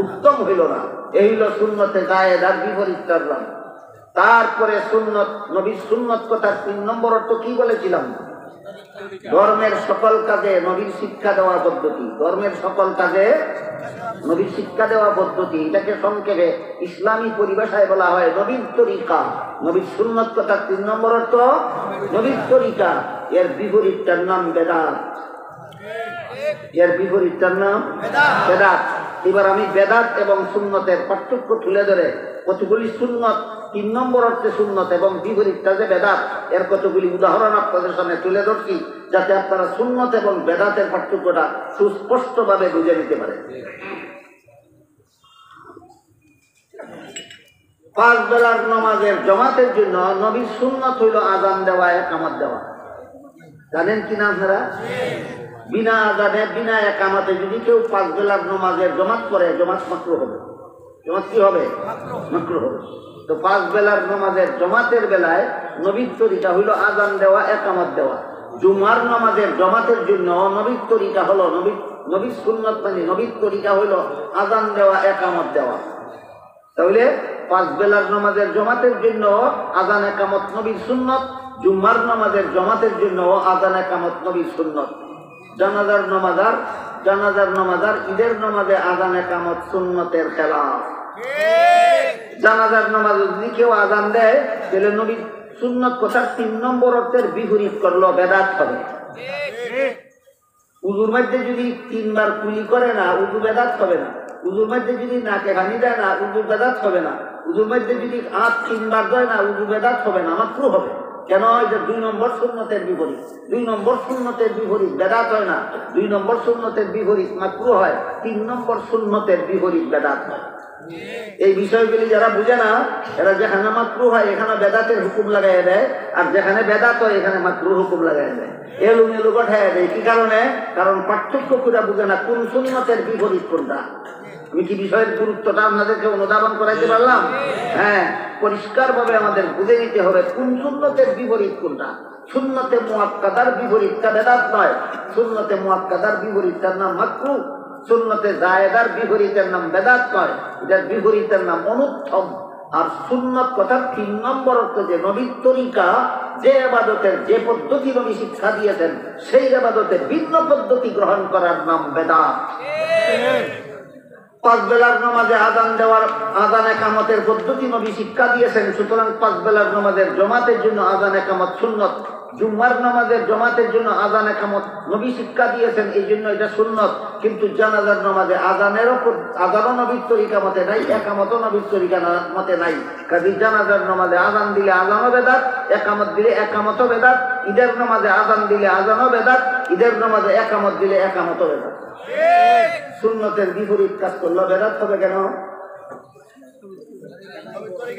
S1: উত্তম হইল না। এই হইল সুন্নতে জায়েদার বিপরীতটার নাম। তারপরে সুন্নত, নবীর সুন্নত কথার 3 নম্বর অর্থ কি বলেছিলাম? ধর্মের সকল কাজে নবীর শিক্ষা দেওয়া পদ্ধতি। ধর্মের সকল কাজে নবীর শিক্ষা দেওয়া পদ্ধতি, এটাকে সংক্ষেপে ইসলামী পরিভাষায় বলা হয় নবীর তরিকা। নবীর সুন্নত কথার 3 নম্বর অর্থ নবীর তরিকা। এর বিপরীতটার নাম বেদাত। এর বিপরীতটার নাম বেদাত। এবার আমি বেদাত এবং সুন্নতের পার্থক্য তুলে ধরে কতগুলি সুন্নত, 3 নম্বর অর্থে সুন্নত এবং বিপরীতটা যে বেদাত, এর কতগুলি উদাহরণ আপনাদের সামনে তুলে ধরছি, যাতে আপনারা সুন্নত এবং বেদাতের পার্থক্যটা সুস্পষ্টভাবে বুঝে নিতে পারেন। 5 বেলার নামাজের জামাতের জন্য নবীর সুন্নত হইল আযান দেওয়া, ইকামত দেওয়া। জানেন কিনা আপনারা? বিনা আজানে বিনা একামতে যদি কেউ 5 বেলার নামাজের জামাত করে, জামাত মাকরুহ হবে। জামাত কি হবে? মাকরুহ হবে। তো 5 বেলার নামাজের জামাতের বেলায় নবীর তরিকা হইল আজান দেওয়া, একামত দেওয়া। জুমার নামাজের জামাতের জন্য নবীর তরিকা হলো নবীর সুন্নত, মানে নবীর তরিকা হইল আজান দেওয়া, একামত দেওয়া। তাহলে 5 বেলার নামাজের জামাতের জন্য আজান একামত নবীর সুন্নত, জুমার নামাজের জামাতের জন্য আজান একামত নবীর সুন্নত। জানাজার নামাজার ঈদের নামাজে আজান একামত সুন্নতের খেলাফ। জানাজার নামাজ যদি কেউ আজান দেয় তাহলে নবীর সুন্নত কথার 3 নম্বর অর্থের বিপরীত করলো, বেদাত হবে। উজুর মধ্যে যদি 3 বার কুলি করে না, উজু বেদাত হবে না। উজুর মধ্যে যদি নাকে পানি দেয় না, উজু বেদাত হবে না। উজুর মধ্যে যদি 3 বার দেয় না, উজু বেদাত হবে না, মাকরুহ হবে। কেন? এটা 2 নম্বর সুন্নতের বিপরীত। 2 নম্বর সুন্নতের বিপরীত বেদাত হয় না, 2 নম্বর সুন্নতের বিপরীত মাকরুহ হয়, 3 নম্বর সুন্নতের বিপরীত বেদাত হয়। এই বিষয়গুলি যারা বুঝে না, এরা যেখানে মাকরুহ হয় এখানে বেদাতের হুকুম লাগাই দেয়, আর যেখানে বেদাত হয় এখানে মাকরুহ হুকুম লাগাই দেয়। এলুমেলু গঠায় দেয়। কি কারণে? কারণ পার্থক্য করে বুঝে না কোন সুন্নতের বিপরীত কোনটা। আমি কি বিষয়ের গুরুত্বটা আপনাদেরকে অনুধাবন করাইতে পারলাম? হ্যাঁ, পরিষ্কার ভাবে আমাদের বুঝে নিতে হবে কোন সুন্নতের বিপরীত কোনটা। সুন্নতে মুআক্কাদার বিপরীতটা বেদাত নয়, সুন্নতে মুআক্কাদার বিপরীতটার নাম মাকরুহ। সুন্নতে জায়েদার বিপরীতের নাম বেদাত নয়, এটার বিপরীতের নাম অনুত্তম। আর সুন্নত কথার 3 নম্বর অর্থ যে নবীর তরিকা, যে ইবাদতের যে পদ্ধতি নবী শিক্ষা দিয়েছেন সেই ইবাদতের ভিন্ন পদ্ধতি গ্রহণ করার নাম বেদাত। 5 বেলার নামাজে আজান দেওয়ার, আজান একামতের পদ্ধতি নবী শিক্ষা দিয়েছেন, সুতরাং 5 বেলার নামাজের জামাতের জন্য আজান একামত সুন্নত। জুম্মার নামাজের জামাতের জন্য আজান একামত নবী শিক্ষা দিয়েছেন, এই জন্য এটা সুন্নত। কিন্তু জানাজার নামাজে আজানও নবীর তরিকা মতে নাই, একামতও নবীর তরিকা মতে নাই। কাজে জানাজার নামাজে আজান দিলে আজানও বেদাত, একামত দিলে একামতও বেদাত। ঈদের নামাজে আজান দিলে আজানও বেদাত, ঈদের নামাজে একামত দিলে একামতও বেদাত। সুন্নতের বিপরীত কাজ করলো বেদাত হবে কেন?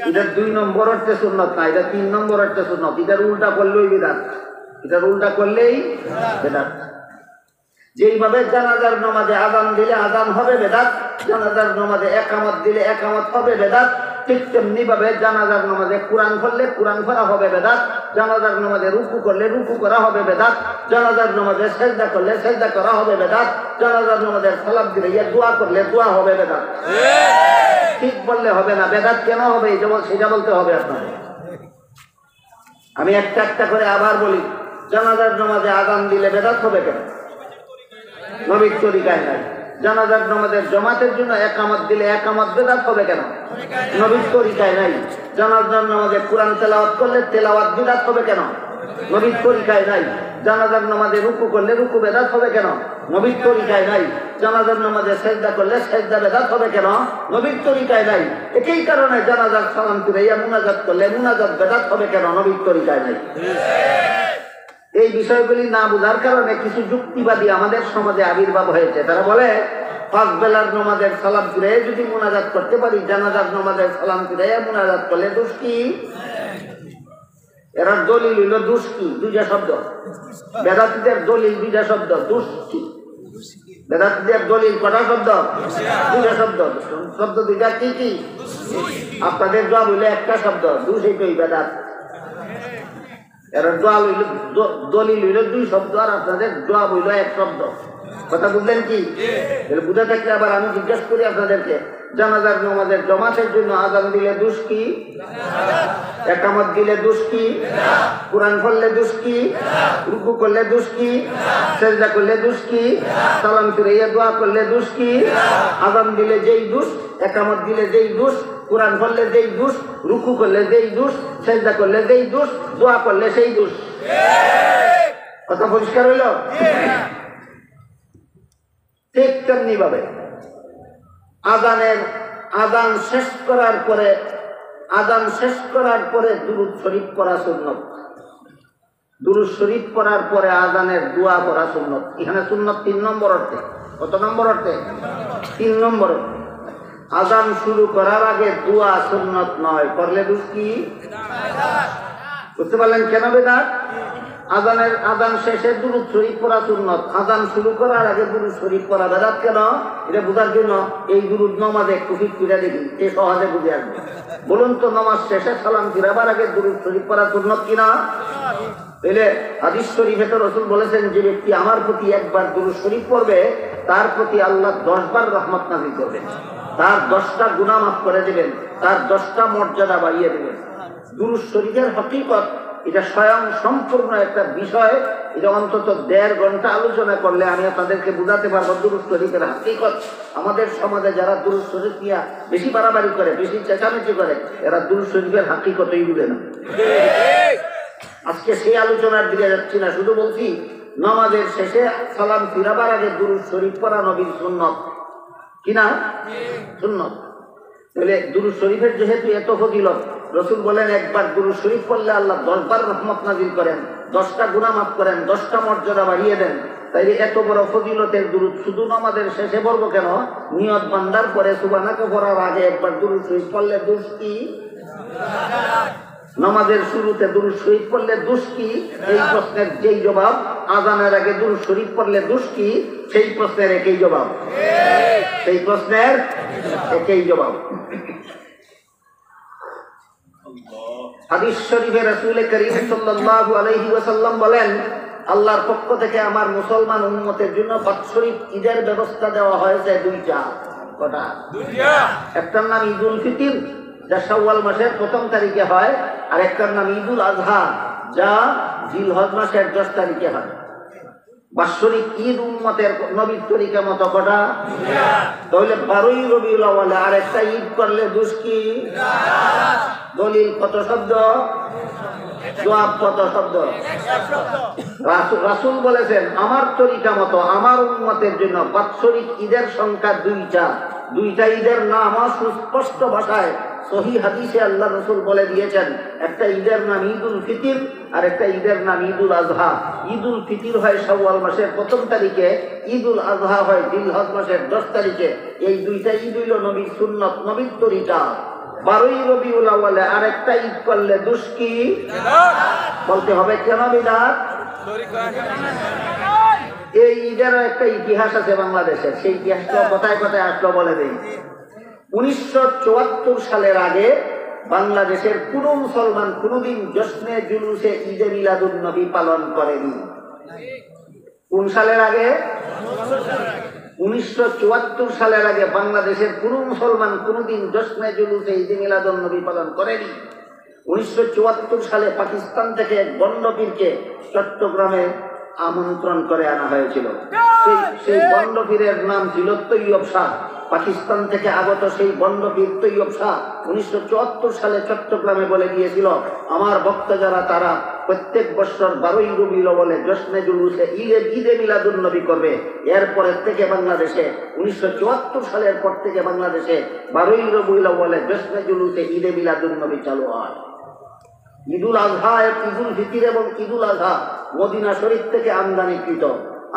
S1: এটার 2 নম্বর অর্থে সুন্নত না, এটা 3 নম্বর অর্থে সুন্নত। এটার উল্টা করলেই বেদাত, এটার উল্টা করলেই বেদাত। যেইভাবে জানাজার নামাজে আজান দিলে আজান হবে বেদাত, জানাজার নামাজে একামত দিলে একামত হবে বেদাত, ঠিক তেমনি ভাবে জানাজার নামাজে কোরআন পড়লে কোরআন পড়া হবে বেদাত, জানাজার নামাজে রুকু করলে রুকু করা হবে বেদাত, জানাজার নামাজে সেজদা করলে সেজদা করা হবে বেদাত, জানাজার নামাজে সালাম দিলে দোয়া করলে দোয়া হবে বেদাত। ঠিক বললে হবে না, বেদাত কেন হবে সেটা বলতে হবে আপনাদের। আমি একটা একটা করে আবার বলি, জানাজার নামাজে আজান দিলে বেদাত হবে কেন? নবীর তরিকায় নাই। জানাজার নামাজের জামাতের জন্য একামত দিলে একামত বেদাত হবে কেন? নবীর তরিকায় নাই। জানাজার নামাজে কোরআন তেলাওয়াত করলে তেলাওয়াত বিদাত হবে কেন? নবীর তরিকায় নাই। জানাজার নামাজে রুকু করলে রুকু বেদাত হবে কেন? নবীর তরিকায় নাই। জানাজার নামাজে সেজদা করলে সেজদা বেদাত হবে কেন? নবীর তরিকায় নাই। একই কারণে জানাজার সালাম ফিরাইয়া মুনাজাত করলে মুনাজাত বেদাত হবে কেন? নবীর তরিকায় নাই। এই বিষয়গুলি না বোঝার কারণে কিছু যুক্তিবাদী আমাদের সমাজে আবির্ভাব হয়েছে। তারা বলে 5 বেলার নামাজের সালাম ফিরাইয়া যদি মুনাজাত করতে পারি, জানাজার নামাজের সালাম ফিরাইয়া মুনাজাত করলে দোষ কি? এরা দলিল হইল দোষ কি? 2টা শব্দ। বেদাতীদের দলিল 2টা শব্দ, দোষ কি? বেদাতীদের দলিল কটা শব্দ? 2টা শব্দ। শব্দ 2টা কি কি? আপনাদের জবাব হইল একটা শব্দ, দোষ এইটাই বেদাত। এরা দলিল হইল 2 শব্দ, আর আপনাদের জবাব হইল 1 শব্দ। কথা বুঝলেন কি? বুঝে থাকলে আবার আমি জিজ্ঞেস করি আপনাদেরকে, জানাজার নামাজের জামাতের জন্য আজান দিলে দোষ কি? একামত দিলে দোষ কি? কোরআন পড়লে দোষ কি? রুকু করলে দোষ কি? সেজদা করলে দোষ কি? সালাম ফিরাইয়া দোয়া করলে দোষ কি? আজান দিলে যেই দোষ, একামত দিলে যেই দোষ, কোরআন পড়লে যেই দোষ, রুকু করলে যেই দোষ, সেজদা করলে যেই দোষ, দোয়া করলে সেই দোষ। কথা পরিষ্কার হইল? ঠিক তেমনি ভাবে আজান শেষ করার পরে দুরূদ শরীফ পড়া সুন্নত। দুরূদ শরীফ পড়ার পরে আজানের দোয়া পড়া সুন্নত। এখানে সুন্নত 3 নম্বর অর্থে। কত নম্বর অর্থে? 3 নম্বর অর্থে। আজান শুরু করার আগে দোয়া সুন্নত নয়, করলে দোষ কি? বুঝতে পারলেন কেন বেদাত? আজান শেষে দুরূদ শরীফ পড়া সুন্নত। আজান শুরু করার আগে দুরূদ শরীফ পড়া বেদাত কেন? এটা বোঝার জন্য এই দুরূদ নামাজে একটু ফিরে দেখি, এ সহজে বুঝে আসবে। বলুন তো, নামাজ শেষে সালাম ফিরাবার আগে দুরূদ শরীফ পড়া সুন্নত কিনা? তাহলে হাদিস শরীফে তো রাসূল বলেছেন, যে ব্যক্তি আমার প্রতি একবার দুরূদ শরীফ পড়বে তার প্রতি আল্লাহ 10 বার রহমত নাযিল করবেন, তার 10টা গুনাহ মাফ করে দেবেন, তার 10টা মর্যাদা বাড়িয়ে দেবেন। দুরূদ শরীফের হকিকত এটা স্বয়ং সম্পূর্ণ একটা বিষয়। এটা অন্তত 1.5 ঘন্টা আলোচনা করলে আমি তাদেরকে বুঝাতে পারবো দুরূদ শরীফের হকিকত। আমাদের সমাজে যারা দুরূদ শরীফ নিয়ে বেশি বাড়াবাড়ি করে, বেশি চেঁচামেচি করে, এরা দুরূদ শরীফের হকিকতই বুঝে না। আজকে সেই আলোচনার দিকে যাচ্ছি না, শুধু বলছি নামাজের শেষে সালাম ফিরাবার আগে দুরূদ শরীফ পড়া নবীর সুন্নত কিনা? সুন্নত। তাহলে দুরূদ শরীফের যেহেতু এত ফজিলত, রাসূল বলেন একবার দুরূদ শরীফ পড়লে আল্লাহ 10 বার রহমত নাযিল করেন, 10টা গুনাহ মাফ করেন, 10টা মর্যাদা বাড়িয়ে দেন। তাই এত বড় ফজিলতের দুরূদ শুধু নামাজের শেষে পড়বো কেন? নিয়ত বান্দার পরে সুবহানাকে পড়ার আগে একবার দুরূদ শরীফ পড়লে দোষ কি? নামাজের শুরুতে দুরূদ শরীফ পড়লে দোষ কি? এই প্রশ্নের যেই জবাব, আজানের আগে দুরূদ শরীফ পড়লে দোষ কি, সেই প্রশ্নের একই জবাব, সেই প্রশ্নের একই জবাব। হাদিস শরীফে রাসূল করিম সাল্লাল্লাহু আলাইহি ওয়াসাল্লাম বলেন, আল্লাহর পক্ষ থেকে আমার মুসলমান উম্মতের জন্য বাৎসরিক ঈদের ব্যবস্থা দেওয়া হয়েছে 2টা। কটা? 2টা। একটার নাম ঈদুল ফিতর, যা শাওয়াল মাসের 1ম তারিখে হয়, আর একটার নাম ঈদুল আযহা, যা জিলহজ মাসের 10 তারিখে হয়। বাৎসরিক ঈদ উম্মতের নবীর তরিকা মতো কটা? তাহলে 12ই রবিউল আউয়ালে আর একটা ঈদ করলে দোষ কি? দলিল কত শব্দ? জবাব কত শব্দ? রাসূল বলেছেন আমার তরিকা মতো আমার উম্মতের জন্য বাৎসরিক ঈদের সংখ্যা 2টা। 2টা ঈদের নাম সুস্পষ্ট ভাষায় সহিহ হাদিসে আল্লাহ রাসূল বলে দিয়েছেন। একটা ঈদের নাম ঈদুল ফিতর, আর একটা ঈদের নাম ঈদুল আযহা। ঈদুল ফিতর হয় শাওয়াল মাসের 1ম তারিখে, ঈদুল আযহা হয় জিলহজ মাসের 10 তারিখে। এই 2টা ঈদ হইল নবীর সুন্নত, নবীর তরিকা। 12ই রবিউল আউয়ালে আর একটা ঈদ করলে দোষ কি? বলতে হবে কেন বিদআত? এই ঈদেরও একটা ইতিহাস আছে বাংলাদেশের, সেই ইতিহাসটা কথায় কথায় আসলো বলে দেই। 1974 সালের আগে বাংলাদেশের কোনো মুসলমান কোনোদিন জশ্নে জুলুসে ঈদে মিলাদুন নবী পালন করেনি। কোন সালের আগে? 1974 সালের আগে বাংলাদেশের কোনো মুসলমান কোনোদিন জশ্নে জুলুসে ঈদে মিলাদুন নবী পালন করেনি। 1974 সালে পাকিস্তান থেকে এক বন্ডপীরকে চট্টগ্রামে আমন্ত্রণ করে আনা হয়েছিল। সেই বন্ডপীরের নাম ছিল তৈয়ব শাহ। পাকিস্তান থেকে আগত সেই বন্ডপীর তৈয়ব শাহ 1974 সালে চট্টগ্রামে বলে গিয়েছিল, আমার ভক্ত যারা তারা প্রত্যেক বছর 12ই রবিউল আউয়ালে জশ্নে জুলুসে ঈদে মিলাদুন নবী করবে। এরপরের থেকে বাংলাদেশে 1974 সালের পর থেকে বাংলাদেশে 12ই রবিউল আউয়ালে জশ্নে জুলুসে ঈদে মিলাদুন নবী চালু হয়। ঈদুল আযহা, ঈদুল ফিতর এবং ঈদুল আযহা মদিনা শরীফ থেকে আমদানিকৃত,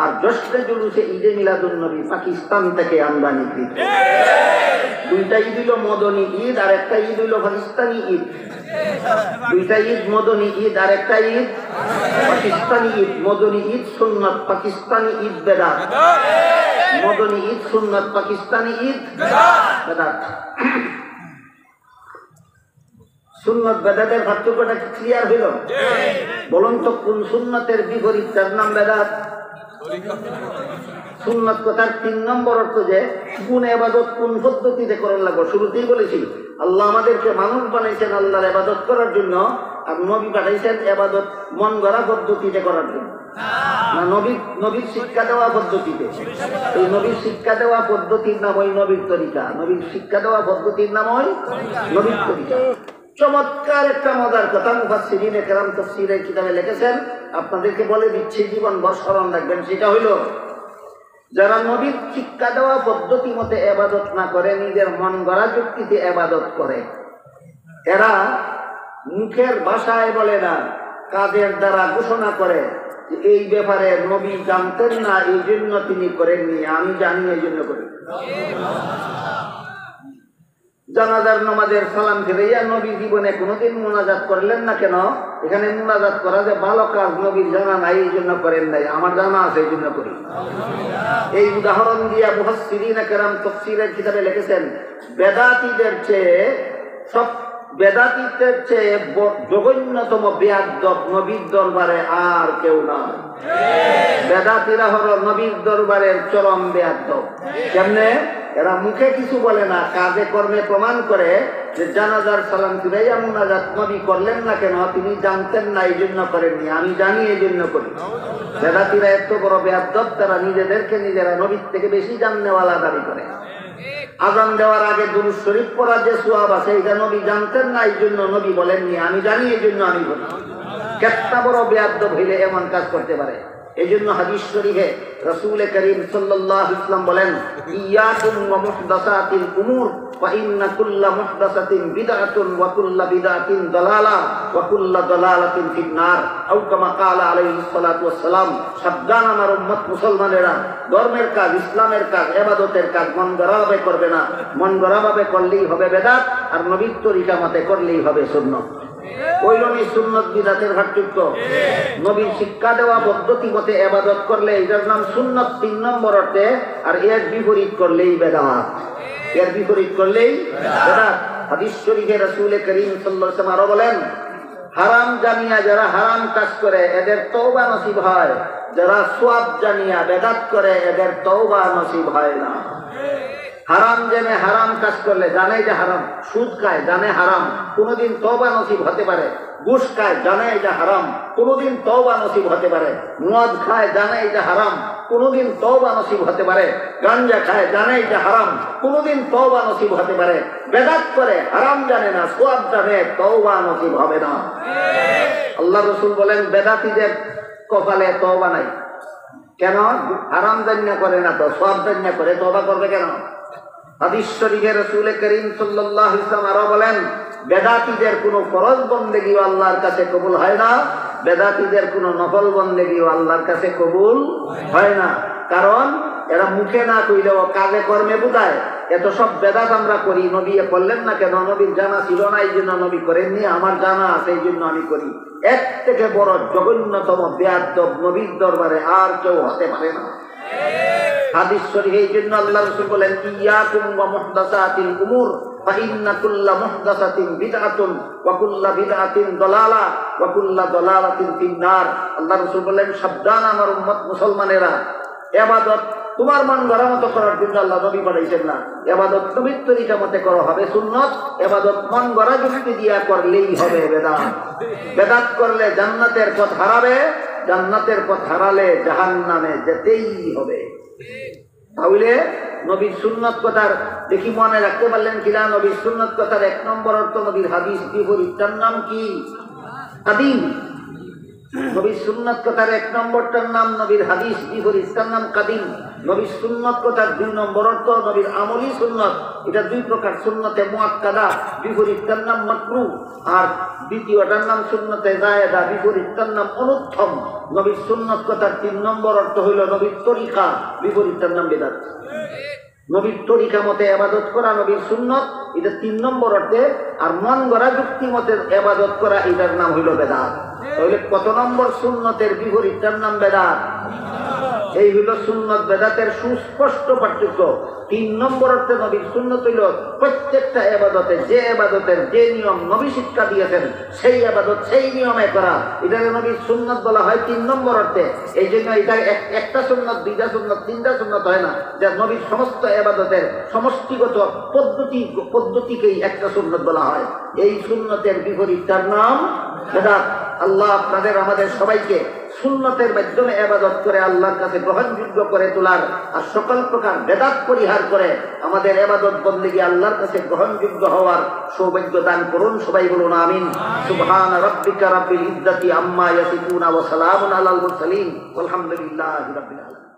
S1: আর জশ্নে জুলুসে ঈদে মিলাদুন নবী পাকিস্তান থেকে আমদানিকৃত। 2টা ঈদ হইল মদনী ঈদ, আর একটা ঈদ হইল পাকিস্তানি ঈদ। 2টা ঈদ মদনী ঈদ, আর একটা ঈদ পাকিস্তানি ঈদ। মদনী ঈদ সুন্নাত, পাকিস্তানি ঈদ বেদাত। মদনী ঈদ সুন্নাত, পাকিস্তানি ঈদ বেদাত। সুন্নত বেদাতের পার্থক্যটা ক্লিয়ার হইল? বলুন তো, কোন সুন্নতের বিপরীত তার নাম বেদাত? সুন্নত কথার 3 নম্বর অর্থ যে কোন ইবাদত কোন পদ্ধতিতে করার লাগবে। শুরুতেই বলেছি আল্লাহ আমাদেরকে মানুষ বানাইছেন আল্লাহর ইবাদত করার জন্য, আর নবী পাঠাইছেন ইবাদত মন গড়া পদ্ধতিতে করার জন্য, না নবীর শিক্ষা দেওয়া পদ্ধতিতে। এই নবীর শিক্ষা দেওয়া পদ্ধতির নাম ওই নবীর তরিকা। নবীর শিক্ষা দেওয়া পদ্ধতির নাম ওই নবীর তরিকা। চমৎকার একটা মজার কথা মুফাসসিরিনে কেরাম তাফসীরের কিতাবে লিখেছেন, আপনাদেরকে বলে দিচ্ছি, জীবনভর স্মরণ রাখবেন। সেটা হইল, যারা নবীর শিক্ষা দেওয়া পদ্ধতি মতে ইবাদত না করে, নিজের মন গড়া যুক্তিতে ইবাদত করে, এরা মুখের ভাষায় বলে না, কাজের দ্বারা ঘোষণা করে যে এই ব্যাপারে নবী জানতেন না, এই জন্য তিনি করেননি, আমি জানি এই জন্য করি। জানাজার নামাজের সালাম ফিরাইয়া নবী জীবনে কোনোদিন মুনাজাত করলেন না কেন? এখানে মুনাজাত করা যে ভালো কাজ, নবীর জানা নাই এই জন্য করেন নাই, আমার জানা আছে এই জন্য করি। এই উদাহরণ দিয়া মুফাসসিরিনে কেরাম তাফসীরের কিতাবে লিখেছেন, বেদাতীদের চেয়ে বেদাতীদের চেয়ে জঘন্যতম বেয়াদব নবীর দরবারে আর কেউ নয়। বেদাতীরা হলো নবীর দরবারের চরম বেয়াদব। কেমনে? এরা মুখে কিছু বলে না, কাজে কর্মে প্রমাণ করে যে জানাজার সালাম ফিরাইয়া মুনাজাত নবী করলেন না কেন? তিনি জানতেন না এই জন্য করেননি, আমি জানি এই জন্য করি। বেদাতীরা এত বড় বেয়াদব, তারা নিজেদেরকে নিজেরা নবীর থেকে বেশি জাননেওয়ালা দাবি করে। আযান দেওয়ার আগে দুরূদ শরীফ পড়া যে সওয়াব আছে, এটা নবী জানতেন না এই জন্য নবী বলেননি, আমি জানি এই জন্য আমি বলি। কেতটা বড় বেয়াদব হইলে এমন কাজ করতে পারে? এই জন্য হাদিস শরীফে রাসূল করিম সাল্লাল্লাহু আলাইহি ওয়াসাল্লাম বলেন, ইয়াকুম ওয়া মুহদাসাতিল উমুর ফা ইন্না কুল্লা মুহদাসাতিন বিদআতুন ওয়া কুল্লা বিদআতিন দালালাহ ওয়া কুল্লা দালালাতিন ফিন্নার। আও কামা ক্বালা আলাইহিস সালাতু ওয়াস সালাম। সাবধান আমার উম্মত মুসলমানেরা, ধর্মের কাজ, ইসলামের কাজ, ইবাদতের কাজ মন গড়াভাবে করবে না। মন গড়াভাবে করলেই হবে বেদাত, আর নবীর তরিকা মতে করলেই হবে সুন্নাত। ওইরকমই সুন্নত বিদআতের পার্থক্য। নবীর শিক্ষা দেওয়া পদ্ধতি মতে ইবাদত করলে এটার নাম সুন্নত ৩ নম্বর অর্থে, আর এর বিপরীত করলেই বেদাত। এর বিপরীত করলেই বেদাত। হাদিস শরীফে রাসূল করিম সাল্লাল্লাহু আলাইহি ওয়াসাল্লাম আরো বলেন, হারাম জানিয়া যারা হারাম কাজ করে এদের তওবা নসিব হয়, যারা সওয়াব জানিয়া বেদাত করে এদের তওবা নসিব হয় না। হারাম জেনে হারাম কাজ করলে, জানে যে হারাম, সুদ খায় জানে হারাম, কোনোদিন তওবা নসিব হতে পারে। ঘুষ খায় জানে এটা হারাম, কোনোদিন তওবা নসিব হতে পারে। মদ খায় জানে এটা হারাম, কোনোদিন তওবা নসিব হতে পারে। গাঞ্জা খায় জানে এটা হারাম, কোনোদিন তওবা নসিব হতে পারে। বেদাত করে, হারাম জানে না, সওয়াব জানে, তওবা নসিব হবে না। আল্লাহ রাসূল বলেন, বেদাতীদের কপালে তওবা নাই। কেন? হারাম জান্না করে না তো, সওয়াব জান্না করে, তওবা করবে কেন? হাদিস শরীফে রাসূল করিম সাল্লাল্লাহু আলাইহি ওয়াসাল্লাম আরো বলেন, বেদাতীদের কোনো ফরজ বন্দেগীও আল্লাহর কাছে কবুল হয় না, বেদাতীদের কোনো নফল বন্দেগীও আল্লাহর কাছে কবুল হয় না। কারণ এরা মুখে না কইলেও কাজে কর্মে বুঝায়। এত সব বেদাত আমরা করি, নবী করলেন না কেন? নবীর জানা ছিল না এই জন্য নবী করেননি, আমার জানা আছে এই জন্য আমি করি। এর থেকে বড় জঘন্যতম বেয়াদব নবীর দরবারে আর কেউ হতে পারে না। হাদিস শরীফে এই জন্য আল্লাহ রাসূল বলেন, ইয়াকুম ওয়া মুহদাসাতিল উমুর ফা ইন্না কুল্লা মুহদাসাতিন বিদআতুন ওয়া কুল্লা বিদআতিন দালালা ওয়া কুল্লা দালালাতিন ফিন্নার। আল্লাহ রাসূল বলেন, সাবধান আমার উম্মত মুসলমানেরা, ইবাদত তোমার মন গড়া মতো করার জন্য আল্লাহ নবী পাঠাইছেন না। ইবাদত নবীর তরিকা মতে করা হবে সুন্নাত। ইবাদত মন গড়া যুক্তি দিয়া করলেই হবে বেদাত। বেদাত করলে জান্নাতের পথ হারাবে, জান্নাতের পথ হারালে জাহান্নামে যেতেই হবে। তাহলে নবীর সুন্নত কথার দেখি মনে রাখতে পারলেন কিনা? নবীর সুন্নত কথার 1 নম্বর অর্থ নবীর হাদিস বিপরীতটার নাম কি? কাদিম। নবীর সুন্নত কথার 1 নম্বরটার নাম, নবীর হাদিস বিপরীতটার নাম কাদিম। নবীর সুন্নত কথার 2 নম্বর অর্থ নবীর আমলি সুন্নত। এটা 2 প্রকার, সুন্নতে মুআক্কাদা, বিপরীতটার নাম মাকরু, আর দ্বিতীয়টার নাম সুন্নতে জায়েদা, বিপরীতটার নাম অনুত্তম। নবীর সুন্নত কথার 3 নম্বর অর্থ হইল নবীর তরিকা, বিপরীতটার নাম বিদআত। নবীর তরিকা মতে ইবাদত করা নবীর সুন্নত, এটা 3 নম্বর অর্থে। আর মন গড়া যুক্তি মতে ইবাদত করা, এটার নাম হইল বেদাত। তাহলে কত নম্বর সুন্নতের বিপরীতটার নাম বেদাত? এই হইল সুন্নত বেদাতের সুস্পষ্ট পার্থক্য। 3 নম্বর অর্থে নবীর সুন্নত হইল প্রত্যেকটা ইবাদতে, যে ইবাদতের যে নিয়ম নবী শিক্ষা দিয়েছেন সেই ইবাদত সেই নিয়মে করা, এটাকে নবীর সুন্নত বলা হয় 3 নম্বর অর্থে। এই জন্য এটা একটা সুন্নত, 2টা সুন্নত, 3টা সুন্নত হয় না, যা নবীর সমস্ত ইবাদতের সমষ্টিগত পদ্ধতিকেই একটা সুন্নত বলা হয়। এই সুন্নতের বিপরীতটার নাম বেদাত। আল্লাহ আপনাদের আমাদের সবাইকে সুন্নতের মাধ্যমে ইবাদত করে আল্লাহর কাছে গ্রহণযোগ্য করে তোলার, আর সকল প্রকার বেদাত পরিহার করে আমাদের ইবাদত বন্দেগী আল্লাহর কাছে গ্রহণযোগ্য হওয়ার সৌভাগ্য দান করুন। সবাই বলুন আমিন। সুবহান রাব্বিকা রাব্বিল ইজ্জাতি আম্মা ইয়াসিফুন ওয়া সালামুন আলাল মুরসালিন ওয়ালহামদুলিল্লাহি রাব্বিল আলামিন।